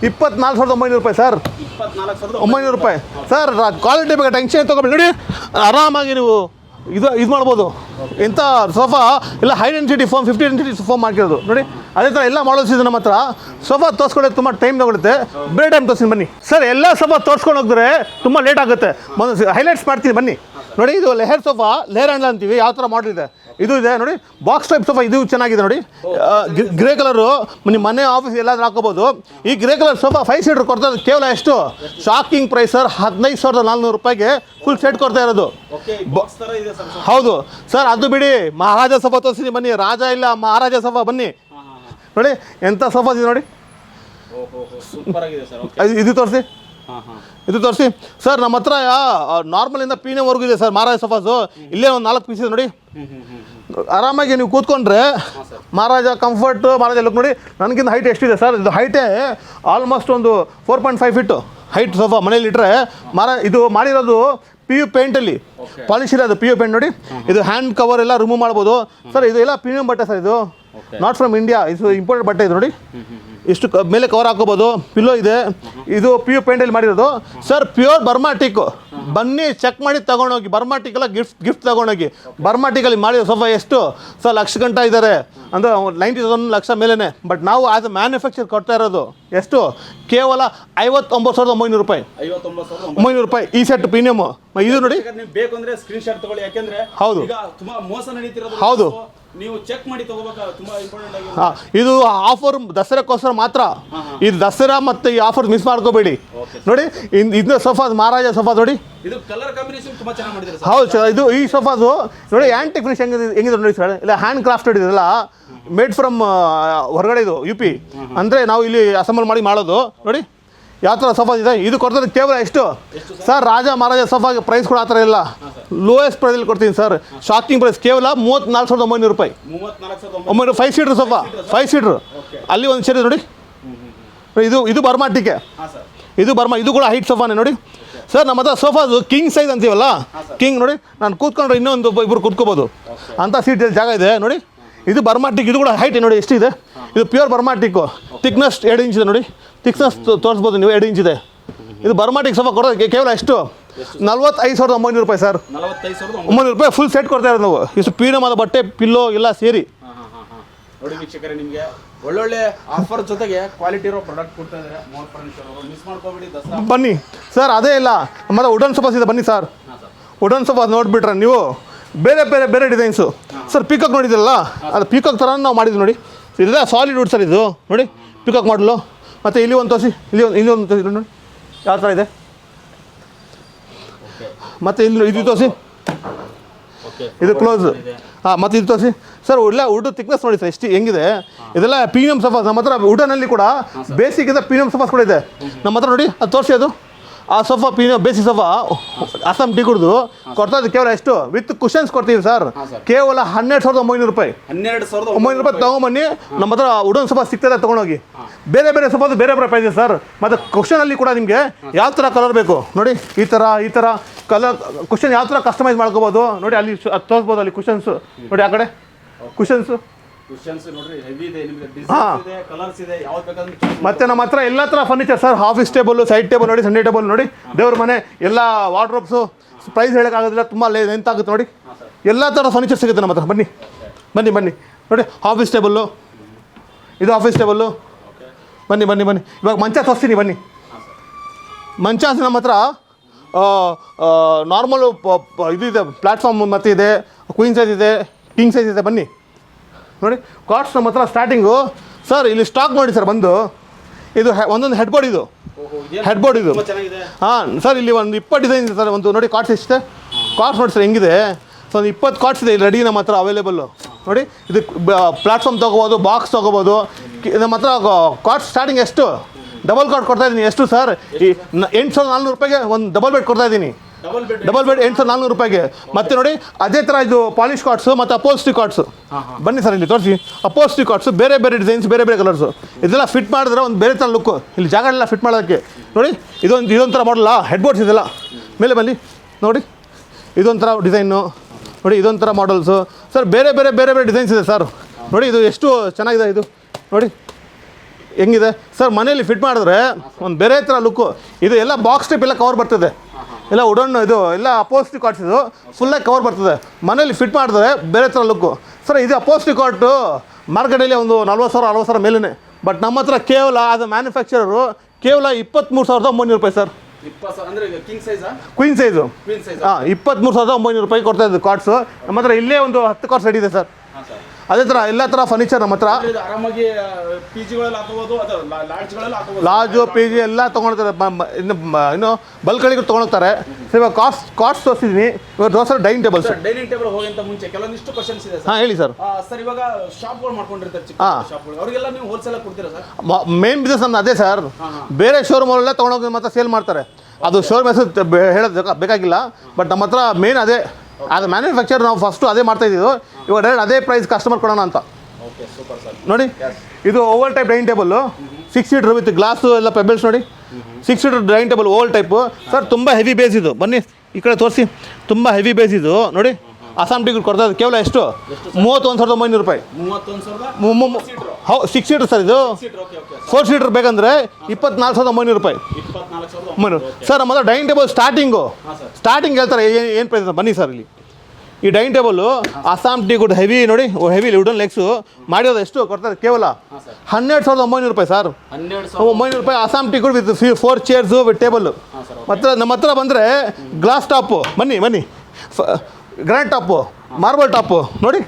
24,900 ರೂಪಾಯಿ ಸರ್. 900 ರೂಪಾಯಿ ಸರ್. ಕ್ವಾಲಿಟಿ ಬಗ್ಗೆ ಟೆನ್ಷನ್ ತೊಗೊಬೇಡಿ ನೋಡಿ. ಆರಾಮಾಗಿ ನೀವು ಇದು ಮಾಡ್ಬೋದು. ಇಂಥ ಸೋಫಾ ಎಲ್ಲ high density foam, 50 density foam ಹಾಕಿರೋದು ನೋಡಿ. ಅದೇ ಥರ ಎಲ್ಲ ಮಾಡಲ್ಸ್ ಇದೆ ನಮ್ಮ ಹತ್ರ. ಸೋಫಾ ತೋರಿಸ್ಕೊಳ್ಳೋದು ತುಂಬ ಟೈಮ್ ತಗೊಳುತ್ತೆ. ಬೇರೆ ಟೈಮ್ ತೋರಿಸ್ತೀನಿ ಬನ್ನಿ ಸರ್. ಎಲ್ಲ ಸೋಫಾ ತೋರಿಸ್ಕೊಂಡು ಹೋಗಿದ್ರೆ ತುಂಬ ಲೇಟ್ ಆಗುತ್ತೆ. ಹೈಲೈಟ್ಸ್ ಮಾಡ್ತೀನಿ ಬನ್ನಿ ನೋಡಿ. ಇದು ಲೆಹರ್ ಸೋಫಾ, ಲೆಹರ್ ಹ್ಯಾಂಡಲ್ ಅಂತೀವಿ. ಯಾವ ಥರ ಮಾಡಲ್ ಇದೆ ಇದು ಇದೆ ನೋಡಿ. ಬಾಕ್ಸ್ ಟೈಪ್ ಸೋಫಾ ಇದು ಚೆನ್ನಾಗಿದೆ ನೋಡಿ. ಗ್ರೇ ಕಲರು ನಿಮ್ಮ ಮನೆ ಆಫೀಸ್ ಎಲ್ಲಾದ್ರೂ ಹಾಕೋಬೋದು. ಈ ಗ್ರೇ ಕಲರ್ ಸೋಫಾ 5 ಸೀಟರ್ ಕೊಡ್ತಾ ಇರೋದು ಕೇವಲ ಎಷ್ಟು? Shocking price sir. 15,400 ರೂಪಾಯಿಗೆ ಫುಲ್ ಸೆಟ್ ಕೊಡ್ತಾ ಇರೋದು. ಹೌದು ಸರ್. ಅದು ಬಿಡಿ, ಮಹಾರಾಜ ಸೋಫಾ ತೋರಿಸ್ತೀನಿ ಬನ್ನಿ. ರಾಜ ಇಲ್ಲ, ಮಹಾರಾಜ ಸೋಫಾ ಬನ್ನಿ ನೋಡಿ. ಎಂಥ ಸೋಫಾ ಇದೆ ನೋಡಿ. ಇದು ತೋರಿಸಿ, ಇದು ತೋರಿಸಿ ಸರ್. ನಮ್ಮ ಹತ್ರ ನಾರ್ಮಲಿಂದ ಪ್ರೀಮಿಯಂವರೆಗೂ ಇದೆ ಸರ್ ಮಹಾರಾಜ ಸೋಫಾಸು. ಇಲ್ಲೇ ಒಂದು 4 ಪೀಸ್ ಇದೆ ನೋಡಿ. ಆರಾಮಾಗಿ ನೀವು ಕೂತ್ಕೊಂಡ್ರೆ ಮಹಾರಾಜ ಕಂಫರ್ಟು, ಮಹಾರಾಜ ಲುಕ್ ನೋಡಿ. ನನಗಿಂತ ಹೈಟ್ ಎಷ್ಟಿದೆ ಸರ್? ಇದು ಹೈಟೇ ಆಲ್ಮೋಸ್ಟ್ ಒಂದು 4.5 ಫೀಟು ಹೈಟ್ ಸೋಫಾ. ಮನೇಲಿ ಇಟ್ಟರೆ ಇದು ಮಾಡಿರೋದು PU ಪೇಂಟಲ್ಲಿ ಪಾಲಿಶ್ ಇರೋದು. PU ಪೇಂಟ್ ನೋಡಿ. ಇದು ಹ್ಯಾಂಡ್ ಕವರ್ ಎಲ್ಲ ರಿಮೂವ್ ಮಾಡ್ಬೋದು ಸರ್. ಇದು ಎಲ್ಲ ಪ್ರೀಮಿಯಂ ಬಟ್ಟೆ ಸರ್. ಇದು ನಾಟ್ ಫ್ರಮ್ ಇಂಡಿಯಾ, ಇದು ಇಂಪೋರ್ಟೆಡ್ ಬಟ್ಟೆ ಇದು ನೋಡಿ. ಇಷ್ಟು ಮೇಲೆ ಕವರ್ ಹಾಕೋಬೋದು, ಪಿಲ್ಲೋ ಇದೆ, ಇದು PU ಪೇಂಟಲ್ಲಿ ಮಾಡಿರೋದು ಸರ್, ಪ್ಯೂರ್ ಬರ್ಮಾಟಿಕ್. ಬನ್ನಿ ಚೆಕ್ ಮಾಡಿ ತಗೊಂಡೋಗಿ, ಬರ್ಮಾಟಿಕ್ ಎಲ್ಲ ಗಿಫ್ಟ್ ತಗೊಂಡೋಗಿ. ಬರ್ಮಾಟಿಕಲ್ಲಿ ಮಾಡಿರೋ ಸೋಫಾ ಎಷ್ಟು ಸರ್, ಲಕ್ಷ ಗಂಟ ಇದ್ದಾರೆ ಅಂದರೆ 90,000 ಲಕ್ಷ ಮೇಲೇ. ಬಟ್ ನಾವು ಆಸ್ ಅ ಮ್ಯಾನುಫ್ಯಾಕ್ಚರ್ ಕೊಡ್ತಾ ಇರೋದು ಎಷ್ಟು, ಕೇವಲ 59,900 ರೂಪಾಯಿ. 900 ರೂಪಾಯಿ ಈ ಸೆಟ್ ಪ್ರೀಮಿಯಮ್. ಇದು ನೋಡಿ, ನೀವು ಬೇಕು ಅಂದ್ರೆ ಸ್ಕ್ರೀನ್ ಶಾಟ್ ತಗೊಳ್ಳಿ, ಯಾಕೆಂದ್ರೆ ಹೌದು, ಈಗ ತುಂಬಾ ಮೋಸ ನಡೀತಿರೋದು. ಹೌದು, ನೀವು ಚೆಕ್ ಮಾಡಿ ತಗೋಬೇಕು, ತುಂಬಾ ಇಂಪಾರ್ಟೆಂಟ್ ಆಗಿ. ಇದು ಆಫರ್ ದಸರಾಕ್ಕೋಸ್ಕರ ಮಾತ್ರ. ಇದು ದಸರಾ ಮತ್ತೆ ಈ ಆಫರ್ ಮಿಸ್ ಮಾಡ್ಕೋಬೇಡಿ. ನೋಡಿ ಇದನ್ನ ಸೋಫಾ, ಮಹಾರಾಜ ಸೋಫಾ ನೋಡಿ, ಇದು ಕಲರ್ ಕಾಂಬಿನೇಷನ್ ತುಂಬಾ ಚೆನ್ನಾಗಿ ಮಾಡಿದ್ದಾರೆ. ಹೌದು, ಇದು ಈ ಸೋಫಾದು ನೋಡಿ, ಆ್ಯಂಟಿಕ್ ಫಿನಿಶ್ ಹೆಂಗಿದೆ ನೋಡಿ ಸರ್, ಇಲ್ಲ ಹ್ಯಾಂಡ್ ಕ್ರಾಫ್ಟೆಡ್ ಇದೆಲ್ಲ, ಮೇಡ್ ಫ್ರಮ್ ಹೊರಗಡೆ ಇದು UP ಅಂದರೆ ನಾವು ಇಲ್ಲಿ ಅಸೆಂಬಲ್ ಮಾಡಿ ಮಾಡೋದು. ನೋಡಿ ಯಾವ ಥರ ಸೋಫಾ ಇದೆ. ಇದು ಕೊಡ್ತಾರೆ ಕೇವಲ ಎಷ್ಟು ಸರ್, ರಾಜ ಮಹಾರಾಜ ಸೋಫಾಗೆ ಪ್ರೈಸ್ ಕೂಡ ಆ ಥರ ಇಲ್ಲ, ಲೋಯೆಸ್ಟ್ ಪ್ರೈಸಲ್ಲಿ ಕೊಡ್ತೀನಿ ಸರ್. ಶಾಕಿಂಗ್ ಪ್ರೈಸ್ ಕೇವಲ 34,900 ರೂಪಾಯಿ. 900 5 ಸೀಟ್ರ್ ಸೋಫಾ, 5 ಸೀಟ್ರ್. ಅಲ್ಲಿ ಒಂದು ಚೇರ್ ನೋಡಿ, ಇದು ಬರ್ಮಾಟಿಕೆ, ಇದು ಕೂಡ ಹೈಟ್ ಸೋಫಾನೇ ನೋಡಿ ಸರ್. ನಮ್ಮ ಹತ್ರ ಸೋಫಾದು ಕಿಂಗ್ ಸೈಜ್ ಅಂತೀವಲ್ಲ, ಕಿಂಗ್ ನೋಡಿ, ನಾನು ಕೂತ್ಕೊಂಡ್ರೆ ಇನ್ನೊಂದು ಇಬ್ಬರು ಕೂತ್ಕೋಬೋದು ಅಂಥ ಸೀಟಲ್ಲಿ ಜಾಗ ಇದೆ ನೋಡಿ. ಇದು ಬರ್ಮಾಟಿಕ್, ಇದು ಕೂಡ ಹೈಟ್ ನೋಡಿ ಎಷ್ಟಿದೆ. ಇದು ಪ್ಯೂರ್ ಬರ್ಮಾಟಿಕ್ಕು, ಥಿಕ್ನೆಸ್ 2 ಇಂಚ್ ಇದೆ ನೋಡಿ, ಥಿಕ್ನೆಸ್ ತೋರಿಸ್ಬೋದು ನೀವು, 2 ಇಂಚ್ ಇದೆ. ಇದು ಬರ್ಮಾಟಿಕ್ ಸೋಫಾ ಕೊಡೋದು ಕೇವಲ ಎಷ್ಟು, 45,900 ರೂಪಾಯಿ ಸರ್. 45,900 ರೂಪಾಯಿ ಫುಲ್ ಸೆಟ್ ಕೊಡ್ತಾ ಇರೋದು ನಾವು. ಇಷ್ಟು ಪ್ರೀಮಿಯಮ್ ಆದ ಬಟ್ಟೆ, ಪಿಲ್ಲೋ ಎಲ್ಲ ಸೇರಿ. ನೋಡಿ ವೀಕ್ಷಕರೇ, ನಿಮಗೆ ಒಳ್ಳೊಳ್ಳೆ ಆಫರ್ ಜೊತೆಗೆ ಕ್ವಾಲಿಟಿ ಇರೋ ಪ್ರಾಡಕ್ಟ್ ಕೊಡ್ತಾ ಇದ್ದಾರೆ ಮೋರ್ ಫರ್ನಿಚರ್ ಅವರು. ಮಿಸ್ ಮಾಡ್ಕೋಬೇಡಿ ದಸರಾ. ಬನ್ನಿ ಸರ್, ಅದೇ ಇಲ್ಲ ನಮ್ಮದು ವುಡನ್ ಸೋಫಾಸ್ ಇದೆ, ಬನ್ನಿ ಸರ್. ವುಡನ್ ಸೋಫಾಸ್ ನೋಡಿಬಿಟ್ರೆ ನೀವು ಬೇರೆ ಡಿಸೈನ್ಸು ಸರ್. ಪೀಕಾಕ್ ನೋಡಿದ್ರಲ್ಲ, ಅದು ಪೀಕಾಕ್ ಥರ ನಾವು ಮಾಡಿದ್ವಿ ನೋಡಿ. ಇದೆಲ್ಲ ಸಾಲಿಡ್ ವುಡ್ ಸರ್, ಇದು ನೋಡಿ ಪೀಕಾಕ್ ಮಾಡಲು. ಮತ್ತು ಇಲ್ಲಿ ಒಂದು ತೋರಿಸಿ, ಇಲ್ಲಿ ಒಂದು ತೋರಿಸಿ ನೋಡಿ ಯಾವ ಥರ ಇದೆ. ಮತ್ತು ಇದು ತೋರಿಸಿ, ಇದು ಕ್ಲೋಸ್. ಮತ್ತು ಇದು ತೋರಿಸಿ ಸರ್, ಇಲ್ಲ ವುಡ್ ಥಿಕ್ನೆಸ್ ನೋಡಿ ಸರ್ ಎಷ್ಟು ಹೆಂಗಿದೆ. ಇದೆಲ್ಲ ಪ್ರೀಮಿಯಮ್ ಸೋಫಾಸ್ ನಮ್ಮ ಹತ್ರ. ವುಡನಲ್ಲಿ ಕೂಡ ಬೇಸಿಕ್ ಇದೆ, ಪ್ರೀಮಿಯಮ್ ಸೋಫಾಸ್ ಕೂಡ ಇದೆ ನಮ್ಮ ಹತ್ರ ನೋಡಿ. ಅದು ತೋರಿಸಿ, ಅದು ಆ sofa premium basic sofa Assam tea ಕುಡ್ದು ಕೊಡ್ತಾ ಇದ್ದು ಕೇವಲ ಎಷ್ಟು, ವಿತ್ ಕುಷನ್ಸ್ ಕೊಡ್ತೀವಿ ಸರ್, ಕೇವಲ 12,900 ರೂಪಾಯಿ. 12,900 ರೂಪಾಯಿ ತೊಗೊಂಬನ್ನಿ. ನಮ್ಮ ಹತ್ರ ವುಡನ್ ಸೋಫಾ ಸಿಗ್ತದೆ, ತೊಗೊಂಡೋಗಿ. ಬೇರೆ ಸೋಫಾದು ಬೇರೆ ಪ್ರೈಸ್ ಸರ್. ಮತ್ತು ಕುಷನಲ್ಲಿ ಕೂಡ ನಿಮಗೆ ಯಾವ ಥರ ಕಲರ್ ಬೇಕು ನೋಡಿ, ಈ ಥರ ಕಲರ್ ಕುಷನ್ ಯಾವ ಥರ ಕಸ್ಟಮೈಸ್ ಮಾಡ್ಕೋಬೋದು ನೋಡಿ. ಅಲ್ಲಿ ತೋರಿಸ್ಬೋದು, ಅಲ್ಲಿ ಕುಷನ್ಸು ನೋಡಿ, ಆ ಕಡೆ ಕುಷನ್ಸು. ಮತ್ತೆ ನಮ್ಮ ಹತ್ರ ಎಲ್ಲ ಥರ furniture sir, office table, side table ನೋಡಿ, ಸಂಡೇ ಟೇಬಲ್ ನೋಡಿ, ದೇವ್ರ ಮನೆ ಎಲ್ಲ ವಾರ್ಡ್ರೋಬ್ಸು. ಪ್ರೈಸ್ ಹೇಳೋಕ್ಕಾಗೋದಿಲ್ಲ, ತುಂಬ ಲೆಂತ್ ಆಗುತ್ತೆ ನೋಡಿ. ಎಲ್ಲ ಥರ ಫರ್ನಿಚರ್ ಸಿಗುತ್ತೆ ನಮ್ಮ ಹತ್ರ. ಬನ್ನಿ ನೋಡಿ, ಆಫೀಸ್ ಟೇಬಲ್ಲು, ಇದು ಆಫೀಸ್ ಟೇಬಲ್ಲು. ಬನ್ನಿ ಇವಾಗ ಮಂಚ ತೋರಿಸ್ತೀನಿ, ಬನ್ನಿ. ಮಂಚ ನಮ್ಮ ಹತ್ರ ನಾರ್ಮಲು ಇದು ಇದೆ, ಪ್ಲ್ಯಾಟ್ಫಾರ್ಮ್ ಮತ್ತು ಇದೆ, ಕ್ವೀನ್ ಸೈಜ್ ಇದೆ, ಕಿಂಗ್ ಸೈಜ್ ಇದೆ. ಬನ್ನಿ ನೋಡಿ, ಕಾಟ್ಸ್ ನಮ್ಮ ಹತ್ರ ಸ್ಟಾರ್ಟಿಂಗು ಸರ್. ಇಲ್ಲಿ ಸ್ಟಾಕ್ ನೋಡಿ ಸರ್, ಬಂದು ಇದು ಒಂದೊಂದು ಹೆಡ್ಬೋರ್ಡ್, ಇದು ಹೆಡ್ಬೋರ್ಡ್ ಇದು. ಹಾಂ ಸರ್, ಇಲ್ಲಿ ಒಂದು 20 ಡಿಸೈನ್ ಇದೆ ಸರ್. ಒಂದು ನೋಡಿ ಕಾಟ್ಸ್ ಎಷ್ಟಿದೆ, ಕಾಟ್ಸ್ ನೋಡಿ ಸರ್ ಹೆಂಗಿದೆ. ಸೊ ಒಂದು 20 ಕಾಟ್ಸ್ ಇದೆ ರೆಡಿ ನಮ್ಮ ಹತ್ರ ಅವೈಲೇಬಲ್ಲು ನೋಡಿ. ಇದು ಪ್ಲ್ಯಾಟ್ಫಾರ್ಮ್ ತೊಗೋಬೋದು, ಬಾಕ್ಸ್ ತೊಗೋಬೋದು. ನಮ್ಮ ಹತ್ರ ಕಾಟ್ಸ್ ಸ್ಟಾರ್ಟಿಂಗ್ ಎಷ್ಟು, ಡಬಲ್ ಕಾಟ್ ಕೊಡ್ತಾ ಇದ್ದೀನಿ. ಎಷ್ಟು ಸರ್, ಈ 8,400 ರೂಪಾಯಿಗೆ ಒಂದು ಡಬಲ್ ಬೆಡ್ ಕೊಡ್ತಾ ಇದ್ದೀನಿ. ಡಬಲ್ ಬೆಡ್ 8,400 ರೂಪಾಯಿಗೆ. ಮತ್ತೆ ನೋಡಿ ಅದೇ ಥರ ಇದು ಪಾಲಿಶ್ ಕಾಟ್ಸು ಮತ್ತು ಅಪೋಲ್ಸ್ಟ್ರಿ ಕಾಟ್ಸು. ಬನ್ನಿ ಸರ್, ಇಲ್ಲಿ ತೋರಿಸಿ. ಅಪೋಲ್ಸ್ಟ್ರಿ ಕಾಟ್ಸು ಬೇರೆ ಡಿಸೈನ್ಸ್, ಬೇರೆ ಕಲರ್ಸು. ಇದೆಲ್ಲ ಫಿಟ್ ಮಾಡಿದ್ರೆ ಒಂದು ಬೇರೆ ಥರ ಲುಕ್ಕು. ಇಲ್ಲಿ ಜಾಗ ಎಲ್ಲ ಫಿಟ್ ಮಾಡೋದಕ್ಕೆ ನೋಡಿ. ಇದೊಂಥರ ಮಾಡಲ್ಲ, ಹೆಡ್ಬೋರ್ಡ್ಸ್ ಇದೆಲ್ಲ ಮೇಲೆ ಬನ್ನಿ ನೋಡಿ. ಇದೊಂಥರ ಡಿಸೈನು ನೋಡಿ, ಇದೊಂಥರ ಮಾಡಲ್ಸು ಸರ್. ಬೇರೆ ಡಿಸೈನ್ಸ್ ಇದೆ ಸರ್ ನೋಡಿ. ಇದು ಎಷ್ಟು ಚೆನ್ನಾಗಿದೆ, ಇದು ನೋಡಿ ಹೆಂಗಿದೆ ಸರ್. ಮನೆಯಲ್ಲಿ ಫಿಟ್ ಮಾಡಿದ್ರೆ ಒಂದು ಬೇರೆ ಥರ ಲುಕ್ಕು. ಇದು ಎಲ್ಲ ಬಾಕ್ಸ್ ಟೈಪ್ ಎಲ್ಲ ಕವರ್ ಬರ್ತದೆ, ಎಲ್ಲ ವುಡನ್ ಇದು ಎಲ್ಲ ಅಪೋಲ್ಸ್ಟ್ರಿ ಕಾಟ್ಸ್. ಇದು ಫುಲ್ಲಾಗಿ ಕವರ್ ಬರ್ತದೆ. ಮನೇಲಿ ಫಿಟ್ ಮಾಡಿದ್ರೆ ಬೇರೆ ಥರ ಲುಕ್ಕು ಸರ್. ಇದು ಅಪೋಲ್ಸ್ಟ್ರಿ ಕಾಟು ಮಾರ್ಕೆಟಲ್ಲಿ ಒಂದು 40,000 ಮೇಲೇ. ಬಟ್ ನಮ್ಮ ಹತ್ರ ಕೇವಲ ಆಸ್ ಅ ಮ್ಯಾನುಫ್ಯಾಕ್ಚರರು ಕೇವಲ 23,900 ರೂಪಾಯಿ ಸರ್. Queen size. ಹಾಂ, 23,900 ರೂಪಾಯಿ ಕೊಡ್ತಾ ಇದ್ದು ಕಾಟ್ಸು ನಮ್ಮ ಹತ್ರ. ಇಲ್ಲೇ ಒಂದು 10 ಕಾಟ್ಸ್ ರೆಡಿ ಇದೆ ಸರ್. ಅದೇ ಥರ ಎಲ್ಲ ಥರ ಫರ್ನಿಚರ್ ನಮ್ಮ ಹತ್ರ. ಲಾಡ್ಜು, PG ಎಲ್ಲ ತೊಗೊಳ್ತಾರೆ. ಇನ್ನು ಬಲ್ಕಳಿಗೂ ತೊಗೊಳ್ತಾರೆ ಸರ್. ಇವಾಗ ಕಾಟ್ಸ್ ತೋರಿಸಿದ್ದೀನಿ. ಇವಾಗ ದೋಸೆ dining table sir. Dining table ಹೋಗಿಂತ ಮುಂಚೆ ಕೆಲವೊಂದಿಷ್ಟು ಕ್ವಶನ್ಸ್ ಇದೆ ಸರ್. ಹಾಂ ಹೇಳಿ ಸರ್. ಸರ್, ಇವಾಗ ಶಾಪ್ಗಳು ಮಾಡ್ಕೊಂಡಿರ್ತಾರೆ, ಚಿಕ್ಕ ಶಾಪ್ಗಳು, ಅವರಿಗೆಲ್ಲ ನೀವು ಹೋಲ್ಸೇಲ್ ಕೊಡ್ತೀರಾ ಸರ್? ಮೇನ್ ಬಿಸ್ನೆಸ್ ನಮ್ದು ಅದೇ ಸರ್. ಬೇರೆ ಶೋರೂಮಲ್ಲೆಲ್ಲ ತೊಗೊಂಡೋಗಿ ಮಾತ್ರ ಸೇಲ್ ಮಾಡ್ತಾರೆ. ಅದು ಶೋರೂಮ್ ಹೆಸರು ಹೇಳೋದು ಬೇಕಾಗಿಲ್ಲ. ಬಟ್ ನಮ್ಮ ಹತ್ರ ಮೇನ್ ಅದೇ. ಅದು ಮ್ಯಾನುಫ್ಯಾಕ್ಚರ್ ನಾವು ಫಸ್ಟು ಅದೇ ಮಾಡ್ತಾಯಿದ್ದೀವಿ. ಇವಾಗ ಡೈರೆಕ್ಟ್ ಅದೇ ಪ್ರೈಸ್ ಕಸ್ಟಮರ್ ಕೊಡೋಣ ಅಂತ ನೋಡಿ. ಇದು Oval type dining table, 6 seater with glass ಎಲ್ಲ ಪೆಬಲ್ಸ್ ನೋಡಿ. 6 seater dining table Oval type sir. ತುಂಬ ಹೆವಿ ಬೇಸ್ ಇದು. ಬನ್ನಿ ಈ ಕಡೆ ತೋರಿಸಿ. ತುಂಬ ಹೆವಿ ಬೇಸ್ ಇದು ನೋಡಿ. ಅಸ್ಸಾಂ ಟೀ ಕೊಡ್ತಾ ಇರೋದು ಕೇವಲ ಎಷ್ಟು 31,900 ರೂಪಾಯಿ. 31,000 ಹೌದು 6 ಸೀಟರ್ ಸರ್ ಇದು. ಸೀಟರ್. ಓಕೆ ಓಕೆ 4 ಸೀಟರ್ ಬೇಕಂದ್ರೆ 24,900 ರೂಪಾಯಿ. 24,000. ಸರ್ ನಮ್ಮ ಡೈನಿಂಗ್ ಟೇಬಲ್ ಸ್ಟಾರ್ಟಿಂಗ್ ಹೇಳ್ತಾರೆ ಏನು ಪ್ರೈಸ್ ಬನ್ನಿ ಸರ್ ಇಲ್ಲಿ. ಈ dining table Assam tea good heavy ನೋಡಿ, ಹೆವಿ ವುಡನ್ ಲೆಗ್ಸು ಮಾಡಿರೋದು ಎಷ್ಟು ಕೊಡ್ತಾರೆ ಕೇವಲ 12,900 ರೂಪಾಯಿ ಸರ್. 900 ರೂಪಾಯಿ Assam tea good with 4 chairs with table. ಮತ್ತು ನಮ್ಮ ಹತ್ರ ಬಂದರೆ ಗ್ಲಾಸ್ ಟಾಪು ಬನ್ನಿ ಗ್ರ್ಯಾಂಡ್ ಟಾಪು, ಮಾರ್ಬಲ್ ಟಾಪು ನೋಡಿ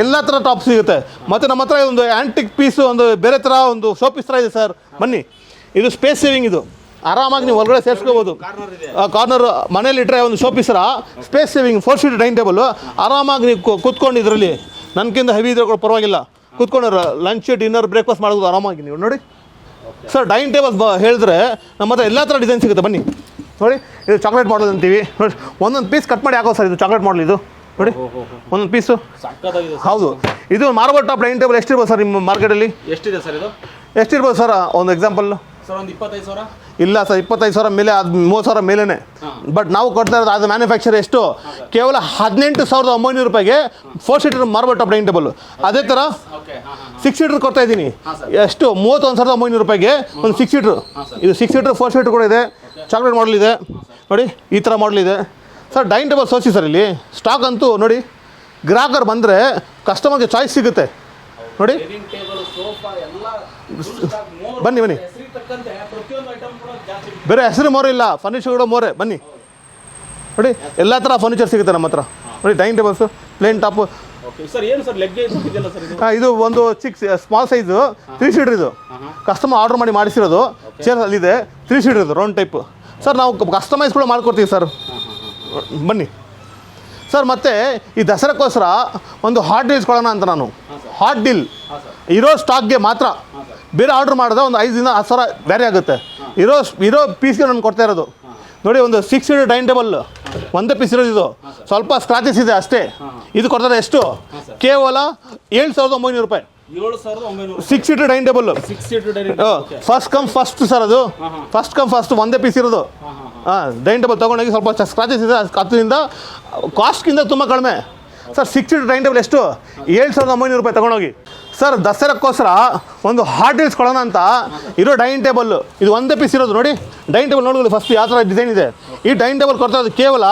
ಎಲ್ಲ ಥರ ಟಾಪ್ ಸಿಗುತ್ತೆ. ಮತ್ತು ನಮ್ಮ ಹತ್ರ ಒಂದು ಆ್ಯಂಟಿಕ್ ಪೀಸು ಒಂದು ಬೇರೆ ಥರ ಒಂದು ಶೋ ಪೀಸ್ ಥರ ಇದೆ ಸರ್. ಬನ್ನಿ, ಇದು ಸ್ಪೇಸ್ ಸೇವಿಂಗ್, ಇದು ಆರಾಮಾಗಿ ನೀವು ಹೊರಗಡೆ ಸೇರಿಸ್ಕೋಬೋದು. ಕಾರ್ನರ್ ಮನೇಲಿ ಇಟ್ಟರೆ ಒಂದು ಶೋ ಪೀಸರ space saving 4 seat dining table ಆರಾಮಾಗಿ ನೀವು ಕೂತ್ಕೊಂಡು ಇದರಲ್ಲಿ ನನಗಿಂತ ಹೆವಿ ಇದ್ರೆ ಪರವಾಗಿಲ್ಲ ಕೂತ್ಕೊಂಡು ಲಂಚ್ ಡಿನ್ನರ್ ಬ್ರೇಕ್ಫಾಸ್ಟ್ ಮಾಡೋದು ಆರಾಮಾಗಿ ನೀವು ನೋಡಿ ಸರ್. ಡೈನಿಂಗ್ ಟೇಬಲ್ ಹೇಳಿದ್ರೆ ನಮ್ಮ ಹತ್ರ ಎಲ್ಲ ಥರ ಡಿಸೈನ್ ಸಿಗುತ್ತೆ. ಬನ್ನಿ ನೋಡಿ, ಇದು ಚಾಕ್ಲೇಟ್ ಮಾಡಲ್ ಅಂತೀವಿ ನೋಡಿ. ಒಂದೊಂದು ಪೀಸ್ ಕಟ್ ಮಾಡಿ ಹಾಕೋ ಸರ್, ಇದು ಚಾಕ್ಲೇಟ್ ಮಾಡಲ್ ಇದು ನೋಡಿ ಒಂದೊಂದು ಪೀಸು. ಹೌದು, ಇದು ಮಾರ್ಬಲ್ ಟಾಪ್ ಡೈನಿಂಗ್ ಟೇಬಲ್ ಎಷ್ಟಿರ್ಬೋದು ಸರ್ ನಿಮ್ಮ ಮಾರ್ಕೆಟಲ್ಲಿ? ಎಷ್ಟಿದೆ ಸರ್ ಇದು? ಎಷ್ಟಿರ್ಬೋದು ಸರ್ ಒಂದು ಎಕ್ಸಾಂಪಲ್? ಸರ್ ಒಂದು 25,000. ಇಲ್ಲ ಸರ್, 25,000 ಮೇಲೆ, ಅದು 30,000 ಮೇಲೇ. ಬಟ್ ನಾವು ಕೊಡ್ತಾ ಇರೋದು ಅದು ಮ್ಯಾನುಫ್ಯಾಕ್ಚರ್ ಎಷ್ಟು ಕೇವಲ 18,900 ರೂಪಾಯಿಗೆ 4 seater marble top dining table. ಅದೇ ಥರ 6 ಸೀಟರ್ ಕೊಡ್ತಾ ಇದ್ದೀನಿ ಎಷ್ಟು 31,900 ರೂಪಾಯಿಗೆ ಒಂದು 6 ಸೀಟ್ರು. ಇದು 6 ಸೀಟರ್ 4 ಸೀಟರ್ ಕೂಡ ಇದೆ, ಚಾಕ್ಲೇಟ್ ಮಾಡಲ್ ಇದೆ ನೋಡಿ, ಈ ಥರ ಮಾಡಲ್ ಇದೆ ಸರ್. ಡೈನಿಂಗ್ ಟೇಬಲ್ ಸೋಚಿ ಸರ್, ಇಲ್ಲಿ ಸ್ಟಾಕ್ ಅಂತೂ ನೋಡಿ, ಗ್ರಾಹಕರು ಬಂದರೆ ಕಸ್ಟಮರ್ಗೆ ಚಾಯ್ಸ್ ಸಿಗುತ್ತೆ ನೋಡಿ. ಬನ್ನಿ ಬೇರೆ ಹೆಸರು ಮೋರೆ ಇಲ್ಲ, ಫರ್ನಿಚರ್ ಕೂಡ ಮೋರೆ. ಬನ್ನಿ ನೋಡಿ, ಎಲ್ಲ ಥರ ಫರ್ನಿಚರ್ ಸಿಗುತ್ತೆ ನಮ್ಮ ಹತ್ರ ನೋಡಿ. Dining tables plain top. ಇದು ಒಂದು ಸ್ಮಾಲ್ ಸೈಜು 3 ಸೀಟರ್. ಇದು ಕಸ್ಟಮರ್ ಆರ್ಡರ್ ಮಾಡಿಸಿರೋದು. ಚೇರ್ ಅಲ್ಲಿದೆ 3 ಸೀಟರ್ ಇದು ರೌಂಡ್ ಟೈಪ್ ಸರ್. ನಾವು ಕಸ್ಟಮೈಸ್ ಕೂಡ ಮಾಡ್ಕೊಡ್ತೀವಿ ಸರ್. ಬನ್ನಿ ಸರ್. ಮತ್ತು ಈ ದಸರಾಕ್ಕೋಸ್ಕರ ಒಂದು ಹಾಟ್ ಡೀಲ್ಸ್ ಕೊಡೋಣ ಅಂತ ನಾನು. ಹಾಟ್ ಡೀಲ್ ಇರೋ ಸ್ಟಾಕ್ಗೆ ಮಾತ್ರ, ಬೇರೆ ಆರ್ಡ್ರ್ ಮಾಡಿದ್ರೆ ಒಂದು 5ರಿಂದ 10 ಸಾವಿರ ಬೇರೆ ಆಗುತ್ತೆ. ಇರೋ ಪೀಸ್ಗೆ ನಾನು ಕೊಡ್ತಾ ಇರೋದು ನೋಡಿ. ಒಂದು 6 ಸೀಟರ್ ಡೈನಿಂಗ್ ಟೇಬಲ್ ಒಂದೇ ಪೀಸ್ ಇರೋದು. ಇದು ಸ್ವಲ್ಪ ಸ್ಕ್ರಾಚಸ್ ಇದೆ ಅಷ್ಟೇ. ಇದು ಕೊಡ್ತಾರೆ ಎಷ್ಟು ಕೇವಲ 7,900 ರೂಪಾಯಿ. 6 seater dining table. First come first sir, ಅದು ಫಸ್ಟ್ ಕಮ್ ಫಸ್ಟ್ ಒಂದೇ ಪೀಸ್ ಇರೋದು. ಡೈನಿಂಗ್ ಟೇಬಲ್ ತೊಗೊಂಡೋಗಿ ಸ್ವಲ್ಪ ಸ್ಕ್ರಾಚಸ್ ಇದೆ, ಅದರಿಂದ ಕಾಸ್ಟ್ಗಿಂತ ತುಂಬ ಕಡಿಮೆ ಸರ್. 6 ಸೀಟರ್ ಡೈನಿಂಗ್ ಟೇಬಲ್ ಎಷ್ಟು 7,900 ರೂಪಾಯಿ ತೊಗೊಂಡೋಗಿ ಸರ್. ದಸರಾಕ್ಕೋಸ್ಕರ ಒಂದು ಹಾಟ್ ಡೀಲ್ಸ್ ಕೊಡೋಣ ಅಂತ ಇರೋ ಡೈನಿಂಗ್ ಟೇಬಲ್ ಇದು ಒಂದೇ ಪೀಸ್ ಇರೋದು ನೋಡಿ. ಡೈನಿಂಗ್ ಟೇಬಲ್ ನೋಡೋದು ಫಸ್ಟ್ ಯಾವ ಥರ ಡಿಸೈನ್ ಇದೆ. ಈ ಡೈನಿಂಗ್ ಟೇಬಲ್ ಕೊಡ್ತಾ ಇರೋದು ಕೇವಲ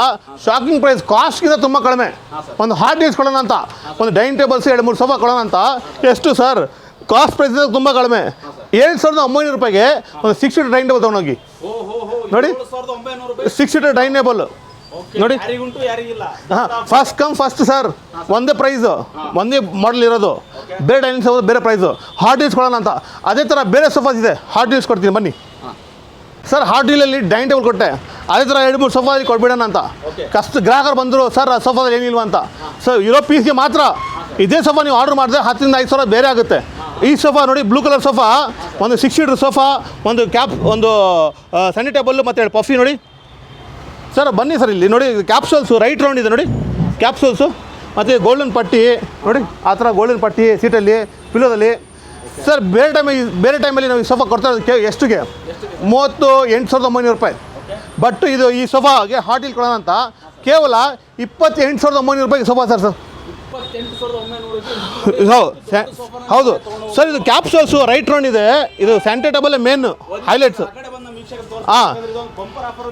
ಶಾಕಿಂಗ್ ಪ್ರೈಸ್, ಕಾಸ್ಟ್ಗಿಂತ ತುಂಬ ಕಡಿಮೆ. ಒಂದು ಹಾಟ್ ಡೀಲ್ಸ್ ಕೊಡೋಣ ಅಂತ, ಒಂದು ಡೈನಿಂಗ್ ಟೇಬಲ್ಸ್ 2-3 ಸೋಫಾ ಕೊಡೋಣ ಅಂತ ಎಷ್ಟು ಸರ್, ಕಾಸ್ಟ್ ಪ್ರೈಸ್ ತುಂಬ ಕಡಿಮೆ 7,900 ರೂಪಾಯಿಗೆ ಒಂದು 6 ಸೀಟರ್ ಡೈನಿಂಗ್ ಟೇಬಲ್ ತೊಗೊಂಡೋಗಿ ನೋಡಿ. 6 ಸೀಟರ್ ಡೈನಿಂಗ್ ಟೇಬಲ್ ನೋಡಿ. ಫಸ್ಟ್ ಕಮ್ ಫಸ್ಟ್ ಸರ್, ಒಂದೇ ಪ್ರೈಸು, ಒಂದೇ ಮಾಡಲ್ ಇರೋದು. ಬೇರೆ ಡೈನಿಂಗ್ ಟೇಬಲ್ ಬೇರೆ ಪ್ರೈಸು. ಹಾಟ್ ಡೀಲ್ಸ್ ಕೊಡೋಣ ಅಂತ ಅದೇ ಥರ ಬೇರೆ ಸೋಫಾಸ್ ಇದೆ, ಹಾಟ್ ಡೀಲ್ಸ್ ಕೊಡ್ತೀನಿ ಬನ್ನಿ ಸರ್. ಹಾಟ್ ಡೀಲಲ್ಲಿ ಡೈನಿಂಗ್ ಟೇಬಲ್ ಕೊಟ್ಟೆ, ಅದೇ ಥರ 2-3 ಸೋಫಾ ಕೊಟ್ಬಿಡೋಣ ಅಂತ. ಗ್ರಾಹಕರು ಬಂದರು ಸರ್ ಆ ಸೋಫಾದಲ್ಲಿ ಏನಿಲ್ವ ಅಂತ. ಸರ್ ಇರೋ ಪೀಸ್ಗೆ ಮಾತ್ರ ಇದೇ ಸೋಫಾ ನೀವು ಆರ್ಡ್ರ್ ಮಾಡಿದ್ರೆ 10ರಿಂದ 5 ಸಾವಿರ ಬೇರೆ ಆಗುತ್ತೆ. ಈ ಸೋಫಾ ನೋಡಿ, ಬ್ಲೂ ಕಲರ್ ಸೋಫಾ, ಒಂದು 6 ಸೀಟರ್ ಸೋಫಾ, ಒಂದು ಸೆಂಟರ್ ಟೇಬಲ್ ಮತ್ತು 2 ಪಫಿ ನೋಡಿ ಸರ್. ಬನ್ನಿ ಸರ್, ಇಲ್ಲಿ ನೋಡಿ ಕ್ಯಾಪ್ಸೂಲ್ಸು ರೈಟ್ ರೌಂಡ್ ಇದೆ ನೋಡಿ, ಕ್ಯಾಪ್ಸೂಲ್ಸು ಮತ್ತು ಗೋಲ್ಡನ್ ಪಟ್ಟಿ ನೋಡಿ, ಆ ಥರ ಗೋಲ್ಡನ್ ಪಟ್ಟಿ ಸೀಟಲ್ಲಿ ಪಿಲ್ಲೋದಲ್ಲಿ ಸರ್. ಬೇರೆ ಟೈಮಲ್ಲಿ ನಾವು ಈ ಸೋಫಾ ಕೊಡ್ತಾ ಇರೋದು ಎಷ್ಟುಗೆ 38,900 ರೂಪಾಯಿ. ಬಟ್ ಇದು ಈ ಸೋಫಾಗೆ ಹಾಟ್ ಡೀಲ್ ಕೊಡೋಣ ಅಂತ ಕೇವಲ 28,900 ರೂಪಾಯಿಗೆ ಸೋಫಾ ಸರ್. ಹೌದು ಸರ್. ಇದು ಕ್ಯಾಪ್ಸೂಲ್ಸು ರೈಟ್ ರೌಂಡ್ ಇದೆ, ಇದು centre table main highlights.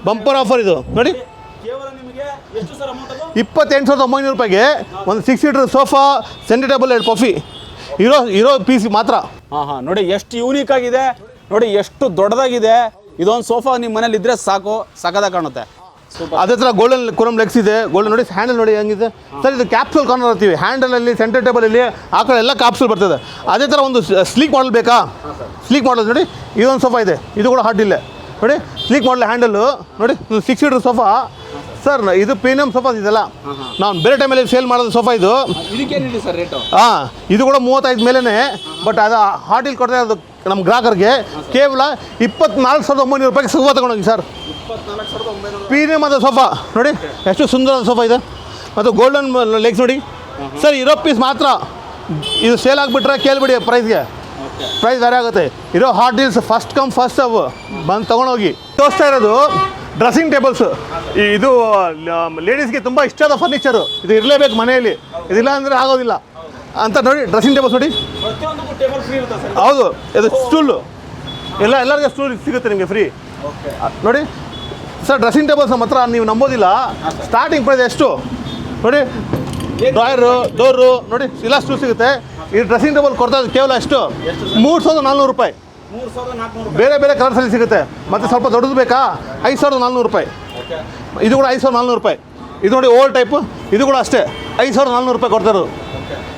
Bumper offer ಇದು ನೋಡಿ. 28,900 ರೂಪಾಯಿಗೆ ಒಂದು 6 ಸೀಟರ್ ಸೋಫಾ, ಸೆಂಟರ್ ಟೇಬಲ್, 2 ಪಫಿ ಇರೋ ಪೀಸ್ ಮಾತ್ರ. ನೋಡಿ ಎಷ್ಟು ಯೂನಿಕ್ ಆಗಿದೆ ನೋಡಿ, ಎಷ್ಟು ದೊಡ್ಡದಾಗಿದೆ. ಇದೊಂದು ಸೋಫಾ ನಿಮ್ಮ ಮನೇಲಿ ಇದ್ರೆ ಸಾಕು, ಸಖತ್ತಾಗಿ ಕಾಣುತ್ತೆ. ಅದೇ ಥರ ಗೋಲ್ಡನ್ ಕುರಮ್ ಲೆಗ್ಸ್ ಇದೆ. ಗೋಲ್ಡನ್ ನೋಡಿ, ಹ್ಯಾಂಡಲ್ ನೋಡಿ ಹೆಂಗಿದೆ ಸರ್. ಇದು ಕ್ಯಾಪ್ಸೂಲ್ ಕಾರ್ನರ್ ಅಂತೀವಿ. ಹ್ಯಾಂಡಲಲ್ಲಿ ಸೆಂಟರ್ ಟೇಬಲಲ್ಲಿ ಆ ಕಡೆ ಎಲ್ಲ ಕ್ಯಾಪ್ಸೂಲ್ ಬರ್ತದೆ. ಅದೇ ಥರ ಒಂದು ಸ್ಲೀಕ್ ಮಾಡಲ್ ಬೇಕಾ? ಸ್ಲೀಕ್ ಮಾಡಲ್ ನೋಡಿ, ಇದೊಂದು ಸೋಫಾ ಇದೆ, ಇದು ಕೂಡ ಹಾಟ್ ಇಲ್ಲೇ ನೋಡಿ. ಸ್ಲೀಕ್ ಮಾಡಲ್ ಹ್ಯಾಂಡಲ್ಲು ನೋಡಿ, 6 ಸೀಟರ್ ಸೋಫಾ ಸರ್. ಇದು ಪ್ರೀಮಿಯಂ ಸೋಫಾ ಇದೆಲ್ಲ, ನಾವು ಬೇರೆ ಟೈಮಲ್ಲಿ ಸೇಲ್ ಮಾಡೋದು ಸೋಫಾ ಇದು. ಇದು ಕೂಡ 35 ಮೇಲೇ. ಬಟ್ ಅದು ಹಾಟ್ ಡೀಲ್ ಕೊಡ್ತಾ ಇರೋದು ನಮ್ಮ ಗ್ರಾಹಕರಿಗೆ ಕೇವಲ 24,900 ರೂಪಾಯಿಗೆ ಸೋಫಾ ತೊಗೊಂಡೋಗಿ ಸರ್. ಪ್ರೀಮಿಯಮ್ ಆದ ಸೋಫಾ ನೋಡಿ, ಎಷ್ಟು ಸುಂದರವಾದ ಸೋಫಾ ಇದೆ. ಮತ್ತು ಗೋಲ್ಡನ್ ಲೆಗ್ಸ್ ನೋಡಿ ಸರ್. ಇರೋ ಪೀಸ್ ಮಾತ್ರ, ಇದು ಸೇಲ್ ಆಗಿಬಿಟ್ರೆ ಕೇಳಿಬಿಡಿ ಪ್ರೈಸ್ಗೆ, ಪ್ರೈಸ್ ಬೇರೆ ಆಗುತ್ತೆ. ಇರೋ hot deals first come first ಅವು ಬಂದು ತೊಗೊಂಡೋಗಿ. ತೋರಿಸ್ತಾ ಇರೋದು ಡ್ರೆಸ್ಸಿಂಗ್ ಟೇಬಲ್ಸು ಇದು ಲೇಡೀಸ್ಗೆ ತುಂಬ ಇಷ್ಟವಾದ ಫರ್ನಿಚರು, ಇದು ಇರಲೇಬೇಕು ಮನೆಯಲ್ಲಿ, ಇದಿಲ್ಲ ಅಂದರೆ ಆಗೋದಿಲ್ಲ ಅಂತ ನೋಡಿ. ಡ್ರೆಸ್ಸಿಂಗ್ ಟೇಬಲ್ಸ್ ನೋಡಿ, ಪ್ರತಿಯೊಂದಕ್ಕೂ ಟೇಬಲ್ ಫ್ರೀ ಇರುತ್ತೆ ಸರ್. ಹೌದು. ಇದು ಸ್ಟೂಲು ಎಲ್ಲರಿಗೂ ಸ್ಟೂಲ್ ಸಿಗುತ್ತೆ ನಿಮಗೆ ಫ್ರೀ ನೋಡಿ ಸರ್. ಡ್ರೆಸ್ಸಿಂಗ್ ಟೇಬಲ್ಸ್ ನಮ್ಮ ಹತ್ರ ನೀವು ನಂಬೋದಿಲ್ಲ, ಸ್ಟಾರ್ಟಿಂಗ್ ಪ್ರೈಸ್ ಎಷ್ಟು ನೋಡಿ. ಡ್ರಾಯರು, ಡೋರು ನೋಡಿ, ಇಲ್ಲ ಸ್ಟೂಲ್ ಸಿಗುತ್ತೆ. ಈ ಡ್ರೆಸ್ಸಿಂಗ್ ಟೇಬಲ್ ಕೊಡ್ತಾ ಇದ್ದು ಕೇವಲ ಎಷ್ಟು 3,400 ರೂಪಾಯಿ. 3,400 ಬೇರೆ ಬೇರೆ ಕಲರ್ಸಲ್ಲಿ ಸಿಗುತ್ತೆ. ಮತ್ತು ಸ್ವಲ್ಪ ದೊಡ್ಡದು ಬೇಕಾ 5,400 ರೂಪಾಯಿ. ಇದು ಕೂಡ 5,400 ರೂಪಾಯಿ. ಇದು ನೋಡಿ ಓಲ್ಡ್ ಟೈಪು, ಇದು ಕೂಡ ಅಷ್ಟೇ 5,400 ರೂಪಾಯಿ ಕೊಡ್ತಾಯಿರೋದು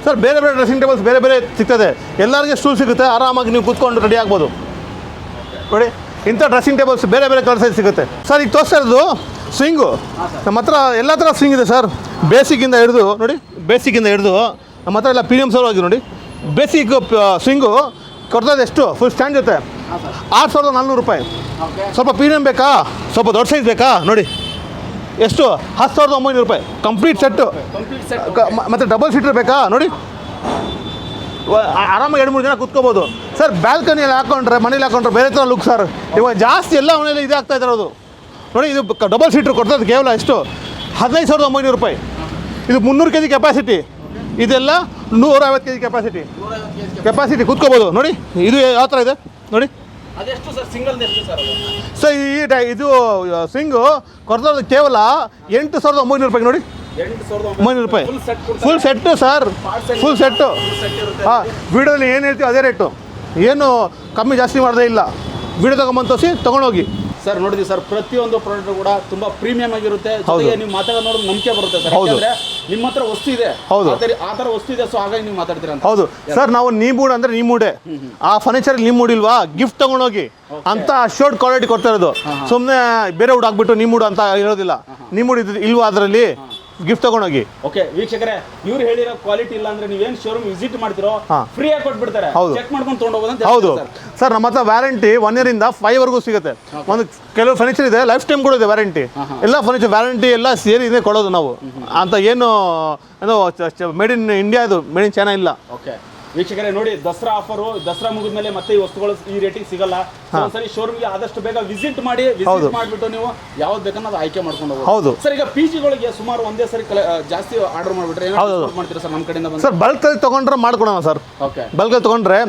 ಸರ್. ಬೇರೆ ಬೇರೆ ಡ್ರೆಸ್ಸಿಂಗ್ ಟೇಬಲ್ಸ್ ಬೇರೆ ಬೇರೆ ಸಿಗ್ತದೆ, ಎಲ್ಲರಿಗೆ ಸ್ಟೂಲ್ ಸಿಗುತ್ತೆ, ಆರಾಮಾಗಿ ನೀವು ಕೂತ್ಕೊಂಡು ರೆಡಿ ಆಗ್ಬೋದು ನೋಡಿ. ಇಂಥ ಡ್ರೆಸ್ಸಿಂಗ್ ಟೇಬಲ್ಸ್ ಬೇರೆ ಬೇರೆ ಕಲರ್ಸಲ್ಲಿ ಸಿಗುತ್ತೆ ಸರ್. ಈಗ ತೋರಿಸ್ತಾ ಇರೋದು ಸ್ವಿಂಗು, ನಮ್ಮ ಹತ್ರ ಎಲ್ಲ ಥರ ಸ್ವಿಂಗ್ ಇದೆ ಸರ್. ಬೇಸಿಕ್ಕಿಂದ ಹಿಡಿದು ನೋಡಿ, ಬೇಸಿಕ್ಕಿಂದ ಹಿಡಿದು ನಮ್ಮ ಹತ್ರ ಎಲ್ಲ ಪ್ರೀಮಿಯಮ್ ಸರ್ ಆಗಿ ನೋಡಿ. ಬೇಸಿಕ್ ಸ್ವಿಂಗು ಕೊಡ್ತದೆ ಎಷ್ಟು ಫುಲ್ ಸ್ಟ್ಯಾಂಡ್ ಜೊತೆ 6,400 ರೂಪಾಯಿ. ಸ್ವಲ್ಪ ಪ್ರೀಮಿಯಮ್ ಬೇಕಾ, ಸ್ವಲ್ಪ ದೊಡ್ಡ ಸೈಜ್ ಬೇಕಾ ನೋಡಿ, ಎಷ್ಟು 10,900 ರೂಪಾಯಿ ಕಂಪ್ಲೀಟ್ ಸೆಟ್ಟು. ಮತ್ತು ಡಬಲ್ ಸೀಟರ್ ಬೇಕಾ ನೋಡಿ, ಆರಾಮಾಗಿ 2-3 ಜನ ಕೂತ್ಕೋಬೋದು ಸರ್. ಬ್ಯಾಲ್ಕನಿಯಲ್ಲಿ ಹಾಕೊಂಡ್ರೆ, ಮನೇಲಿ ಹಾಕೊಂಡ್ರೆ ಬೇರೆ ಥರ ಲುಕ್ ಸರ್. ಇವಾಗ ಜಾಸ್ತಿ ಎಲ್ಲ ಮನೇಲಿ ಇದೇ ಆಗ್ತಾ ಇರೋದು ನೋಡಿ. ಇದು ಡಬಲ್ ಸೀಟ್ರ್ ಕೊಡ್ತದೆ ಕೇವಲ ಎಷ್ಟು 15,900 ರೂಪಾಯಿ. ಇದು 300 kg ಕೆಪಾಸಿಟಿ, ಇದೆಲ್ಲ 150 kg ಕೆಪಾಸಿಟಿ ಕೂತ್ಕೋಬೋದು ನೋಡಿ. ಇದು ಯಾವ ಥರ ಇದೆ ನೋಡಿ ಸರ್. ಇದು ಸ್ವಿಂಗು ಕೊಡ್ತದೆ ಕೇವಲ 8,900 ರೂಪಾಯಿ ನೋಡಿ. 8,900 ರೂಪಾಯಿ full set sir, full set. ಹಾಂ, ವೀಡಿಯೋದಲ್ಲಿ ಏನು ಹೇಳ್ತೀವಿ ಅದೇ ರೇಟು, ಏನು ಕಮ್ಮಿ ಜಾಸ್ತಿ ಮಾಡೋದೇ ಇಲ್ಲ. ವೀಡಿಯೋ ತಗೊಂಬಂದು ತೋರಿಸಿ ತೊಗೊಂಡೋಗಿ ಸರ್. ನೋಡಿದ್ವಿ ಸರ್, ಪ್ರತಿಯೊಂದು ಪ್ರಾಡಕ್ಟ್ ಕೂಡ ತುಂಬಾ ಪ್ರೀಮಿಯಂ ಆಗಿರುತ್ತೆ. ಜೊತೆಗೆ ನೀವು ಮಾತಾಡೋದು ನೋಡೋದು ನಂಬಿಕೆ ಬರುತ್ತೆ ಸರ್. ಯಾಕಂದ್ರೆ ನಿಮ್ಮ ಹತ್ರ ವಸ್ತು ಇದೆ, ಹೌದು, ಆ ಥರ ವಸ್ತು ಇದೆ, ಸೊ ಹಾಗಾಗಿ ನೀವು ಮಾತಾಡ್ತೀರಾ ಅಂತ. ಹೌದು ಸರ್. ನಾವು ನೀಮೂಡ್ ಅಂದರೆ ನೀಮೂಡೆ, ಆ ಫರ್ನಿಚರ್ ನೀಮೂಡ್ ಇಲ್ವಾ, ಗಿಫ್ಟ್ ತಗೊಂಡೋಗಿ ಅಂತ ಅಶ್ಯೂರ್ಡ್ ಕ್ವಾಲಿಟಿ ಕೊಡ್ತಾ ಇರೋದು. ಸುಮ್ಮನೆ ಬೇರೆ ವುಡ್ ಹಾಕ್ಬಿಟ್ಟು ನೀಮೂಡ್ ಅಂತ ಹೇಳೋದಿಲ್ಲ. ನೀಮೂಡ್ ಇಲ್ವಾ ಅದರಲ್ಲಿ, ಗಿಫ್ಟ್ ತಗೊಂಡೋಗಿ. ಓಕೆ ವೀಕ್ಷಕರೇ, ಇವ್ರು ಹೇಳಿರೋ ಕ್ವಾಲಿಟಿ ಇಲ್ಲ ಅಂದ್ರೆ ನೀವೇನು ಶೋರೂಮ್ ವಿಸಿಟ್ ಮಾಡ್ತಿರೋ ಫ್ರೀ ಆಗಿ ಕೊಟ್ಬಿಡ್ತಾರೆ, ಚೆಕ್ ಮಾಡ್ಕೊಂಡು ತೊಗೊಂಡೋಗೋದು. ಹೌದು ಸರ್, ನಮ್ಮ ಹತ್ರ ವ್ಯಾರಂಟಿ 1 year ಇಂದ 5 ವರೆಗೂ ಸಿಗುತ್ತೆ. ಒಂದು ಕೆಲವು ಫರ್ನಿಚರ್ ಇದೆ ಲೈಫ್ ಟೈಮ್ ಕೂಡ ಇದೆ ವ್ಯಾರಂಟಿ. ಎಲ್ಲ ಫರ್ನಿಚರ್ ವ್ಯಾರಂಟಿ ಎಲ್ಲ ಸೇರಿ ಇದೆ ಕೊಡೋದು ನಾವು ಅಂತ. ಏನು ಮೇಡ್ ಇನ್ ಇಂಡಿಯಾ, ಇದು ಮೇಡ್ ಇನ್ ಚೈನಾ ಇಲ್ಲ. ಓಕೆ ವೀಕ್ಷಕರೇ ನೋಡಿ, ದಸರಾ ಆಫರು, ದಸರಾ ಮುಗಿದ್ಮೇಲೆ ಮತ್ತೆ ಈ ವಸ್ತುಗಳು ಈ ರೇಟಿಗೆ ಸಿಗಲ್ಲ. ಒಂದ್ಸರಿ ಶೋರೂಮ್ಗೆ ಆದಷ್ಟು ಬೇಗ ವಿಸಿಟ್ ಮಾಡಿ, ವಿಸಿಟ್ ಮಾಡಿಬಿಟ್ಟು ನೀವು ಯಾವ್ದು ಬೇಕನ್ನ ಅದು ಆಯ್ಕೆ ಮಾಡ್ಕೊಂಡು ಹೋಗೋದು. ಹೌದು ಸರ್. ಈಗ ಪಿಜಿಗಳಿಗೆ ಸುಮಾರು ಒಂದೇ ಸರಿ ಜಾಸ್ತಿ ಆರ್ಡರ್ ಮಾಡಿಬಿಟ್ರೆ ಮಾಡ್ತೀರಾ ಸರ್ ನಮ್ಮ ಕಡೆಯಿಂದ? ಸರ್ ಬಲ್ಕಲ್ಲಿ ತಗೊಂಡ್ರೆ ಮಾಡ್ಕೊಡೋಣ ಸರ್. ಓಕೆ, ಬಲ್ಕಲ್ಲಿ ತಗೊಂಡ್ರೆ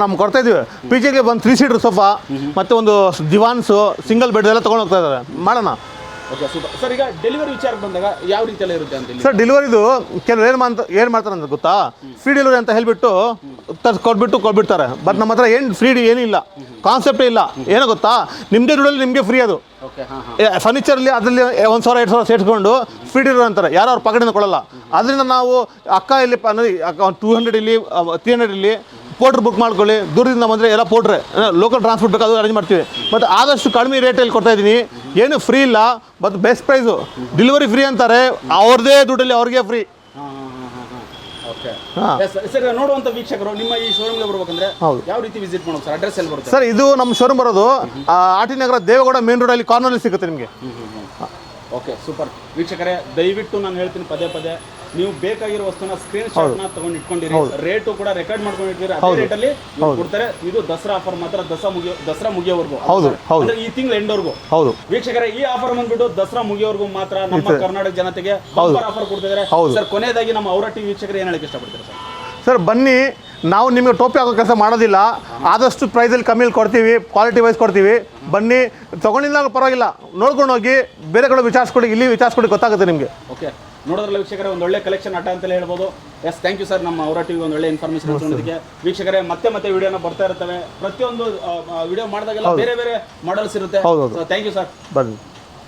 ನಾವು ಕೊಡ್ತಾ ಇದೀವಿ. ಪಿಜಿಗೆ ಒಂದು 3 seater ಸೋಫಾ ಮತ್ತೆ ಒಂದು ದಿವಾನ್ಸು, ಸಿಂಗಲ್ ಬೆಡ್ ಎಲ್ಲ ತಗೊಂಡು ಹೋಗ್ತಾ ಇದ್ದಾರೆ, ಮಾಡೋಣ. Okay super sir. ಈಗ ಡೆಲಿವರಿ ವಿಚಾರಕ್ಕೆ ಬಂದಾಗ ಯಾವ ರೀತಿಯೆಲ್ಲ ಇರುತ್ತೆ ಅಂತ ಸರ್? ಡೆಲಿವರಿದು ಕೆಲವರು ಏನು ಮಾಡ್ತಾರೆ ಅಂತ ಗೊತ್ತಾ, ಫ್ರೀ ಡೆಲಿವರಿ ಅಂತ ಹೇಳ್ಬಿಟ್ಟು ಕೊಟ್ಬಿಡ್ತಾರೆ. ಬಟ್ ನಮ್ಮ ಹತ್ರ ಏನು ಫ್ರೀ ಏನಿಲ್ಲ, ಕಾನ್ಸೆಪ್ಟೇ ಇಲ್ಲ. ಏನೋ ಗೊತ್ತಾ, ನಿಮ್ಮದೇ ದುಡ್ಡಲ್ಲಿ ನಿಮಗೆ ಫ್ರೀ ಅದು. ಫರ್ನಿಚರಲ್ಲಿ ಅದರಲ್ಲಿ 1,000-2,000 ಸೇರಿಸ್ಕೊಂಡು ಫ್ರೀ ಡೆಲಿವರಿ ಅಂತಾರೆ, ಯಾರು ಅವ್ರ ಪಕಡಿಂದ ಕೊಡಲ್ಲ. ಅದರಿಂದ ನಾವು ಅಕ್ಕ ಇಲ್ಲಿ 200 ಇಲ್ಲಿ 300 ಇಲ್ಲಿ ಪೋರ್ಟ್ರ್ ಬುಕ್ ಮಾಡ್ಕೊಳ್ಳಿ. ದೂರದಿಂದ ಬಂದರೆ ಎಲ್ಲ ಪೋರ್ಟ್ರೆ, ಲೋಕಲ್ ಟ್ರಾನ್ಸ್ಪೋರ್ಟ್ ಬೇಕಾದ್ರೂ ಅರೇಂಜ್ ಮಾಡ್ತೀವಿ. ಮತ್ತು ಆದಷ್ಟು ಕಡಿಮೆ ರೇಟಲ್ಲಿ ಕೊಡ್ತಾ ಇದ್ದೀನಿ. ಏನು ಫ್ರೀ ಇಲ್ಲ, but best price. Delivery free ಅಂತಾರೆ, ಅವ್ರದ್ದೇ ದುಡ್ಡಲ್ಲಿ ಅವ್ರಿಗೆ ಫ್ರೀ. ಸರ್, ನೋಡುವಂತ ವೀಕ್ಷಕರು ನಿಮ್ಮ ಈ ಶೋರೂಮ್ಗೆ ಬರ್ಬೇಕಂದ್ರೆ ಯಾವ ರೀತಿ ವಿಸಿಟ್ ಮಾಡ್ಬೇಕು ಸರ್? ಅಡ್ರೆಸ್ ಎಲ್ಲಿ ಬರುತ್ತೆ ಸರ್? ಇದು ನಮ್ಮ ಶೋರೂಮ್ ಬರೋದು ಆರ್ ಟಿ ನಗರ ದೇವೇಗೌಡ ಮೇನ್ ರೋಡಲ್ಲಿ ಕಾರ್ನರ್ಲಿ ಸಿಗುತ್ತೆ ನಿಮಗೆ. ಓಕೆ ಸೂಪರ್ ವೀಕ್ಷಕರೇ, ದಯವಿಟ್ಟು ನಾನು ಹೇಳ್ತೀನಿ ಪದೇ ಪದೇ, ನೀವು ಬೇಕಾಗಿರೋ ವಸ್ತುನ ಸ್ಕ್ರೀನ್ ಶಾಟ್ ನ ತಗೊಂಡು ಇಟ್ಕೊಂಡಿರಿ. ರೇಟು ಕೂಡ ರೆಕಾರ್ಡ್ ಮಾಡ್ಕೊಂಡಿರ್ತೀರಿ, ಅದೇ ರೇಟಲ್ಲಿ ಕೊಡ್ತಾರೆ. ಇದು ದಸರಾ ಆಫರ್ ಮಾತ್ರ, ದಸರಾ ಮುಗಿಯೋವರೆಗೂ, ಅಂದ್ರೆ ಈ ತಿಂಗಳ ಎಂಡ್ವರೆಗೂ. ಹೌದು ವೀಕ್ಷಕರೇ, ಈ ಆಫರ್ ಬಂದ್ಬಿಟ್ಟು ದಸರಾ ಮುಗಿಯೋವರೆಗೂ ಮಾತ್ರ ನಮ್ಮ ಕರ್ನಾಟಕ ಜನತೆಗೆ ಆಫರ್ ಕೊಡ್ತಿದ್ದಾರೆ ಸರ್. ಕೊನೆಯದಾಗಿ ನಮ್ಮ ಔರಾ ಟಿವಿ ವೀಕ್ಷಕರು ಏನು ಹೇಳಕ್ಕೆ ಇಷ್ಟಪಡ್ತಾರೆ ಸರ್? ಸರ್ ಬನ್ನಿ, ನಾವು ನಿಮಗೆ ಟೋಪಿ ಹಾಕೋ ಕೆಲಸ ಮಾಡೋದಿಲ್ಲ. ಆದಷ್ಟು ಪ್ರೈಸಲ್ಲಿ ಕಮ್ಮಿಯಲ್ಲಿ ಕೊಡ್ತೀವಿ, ಕ್ವಾಲಿಟಿ ವೈಸ್ ಕೊಡ್ತೀವಿ. ಬನ್ನಿ, ತೊಗೊಂಡಿಲ್ಲ ಪರವಾಗಿಲ್ಲ, ನೋಡ್ಕೊಂಡು ಹೋಗಿ. ಬೇರೆ ಕಡೆ ವಿಚಾರಿಸ್ಕೊಡಿ, ಇಲ್ಲಿ ವಿಚಾರಿಸ್ಕೊಡಿ, ಗೊತ್ತಾಗುತ್ತೆ ನಿಮಗೆ. ಓಕೆ, ನೋಡೋದ್ರಲ್ಲ ವೀಕ್ಷಕರೇ, ಒಂದು ಒಳ್ಳೆ ಕಲೆಕ್ಷನ್ ಆಟ ಅಂತಲೇ ಹೇಳ್ಬೋದು. ಎಸ್, ಥ್ಯಾಂಕ್ ಯು ಸರ್, ನಮ್ಮ ಔರಾ ಟಿವಿ ಒಂದು ಒಳ್ಳೆ ಇನ್ಫಾರ್ಮೇಷನ್ ಕೊಡೋದಕ್ಕೆ. ವೀಕ್ಷಕರೇ, ಮತ್ತೆ ವಿಡಿಯೋನ ಬರ್ತಾ ಇರ್ತವೆ. ಪ್ರತಿಯೊಂದು ವಿಡಿಯೋ ಮಾಡಿದಾಗೆಲ್ಲ ಬೇರೆ ಬೇರೆ ಮಾಡೆಲ್ಸ್ ಇರುತ್ತೆ. Thank you sir. ಬನ್ನಿ.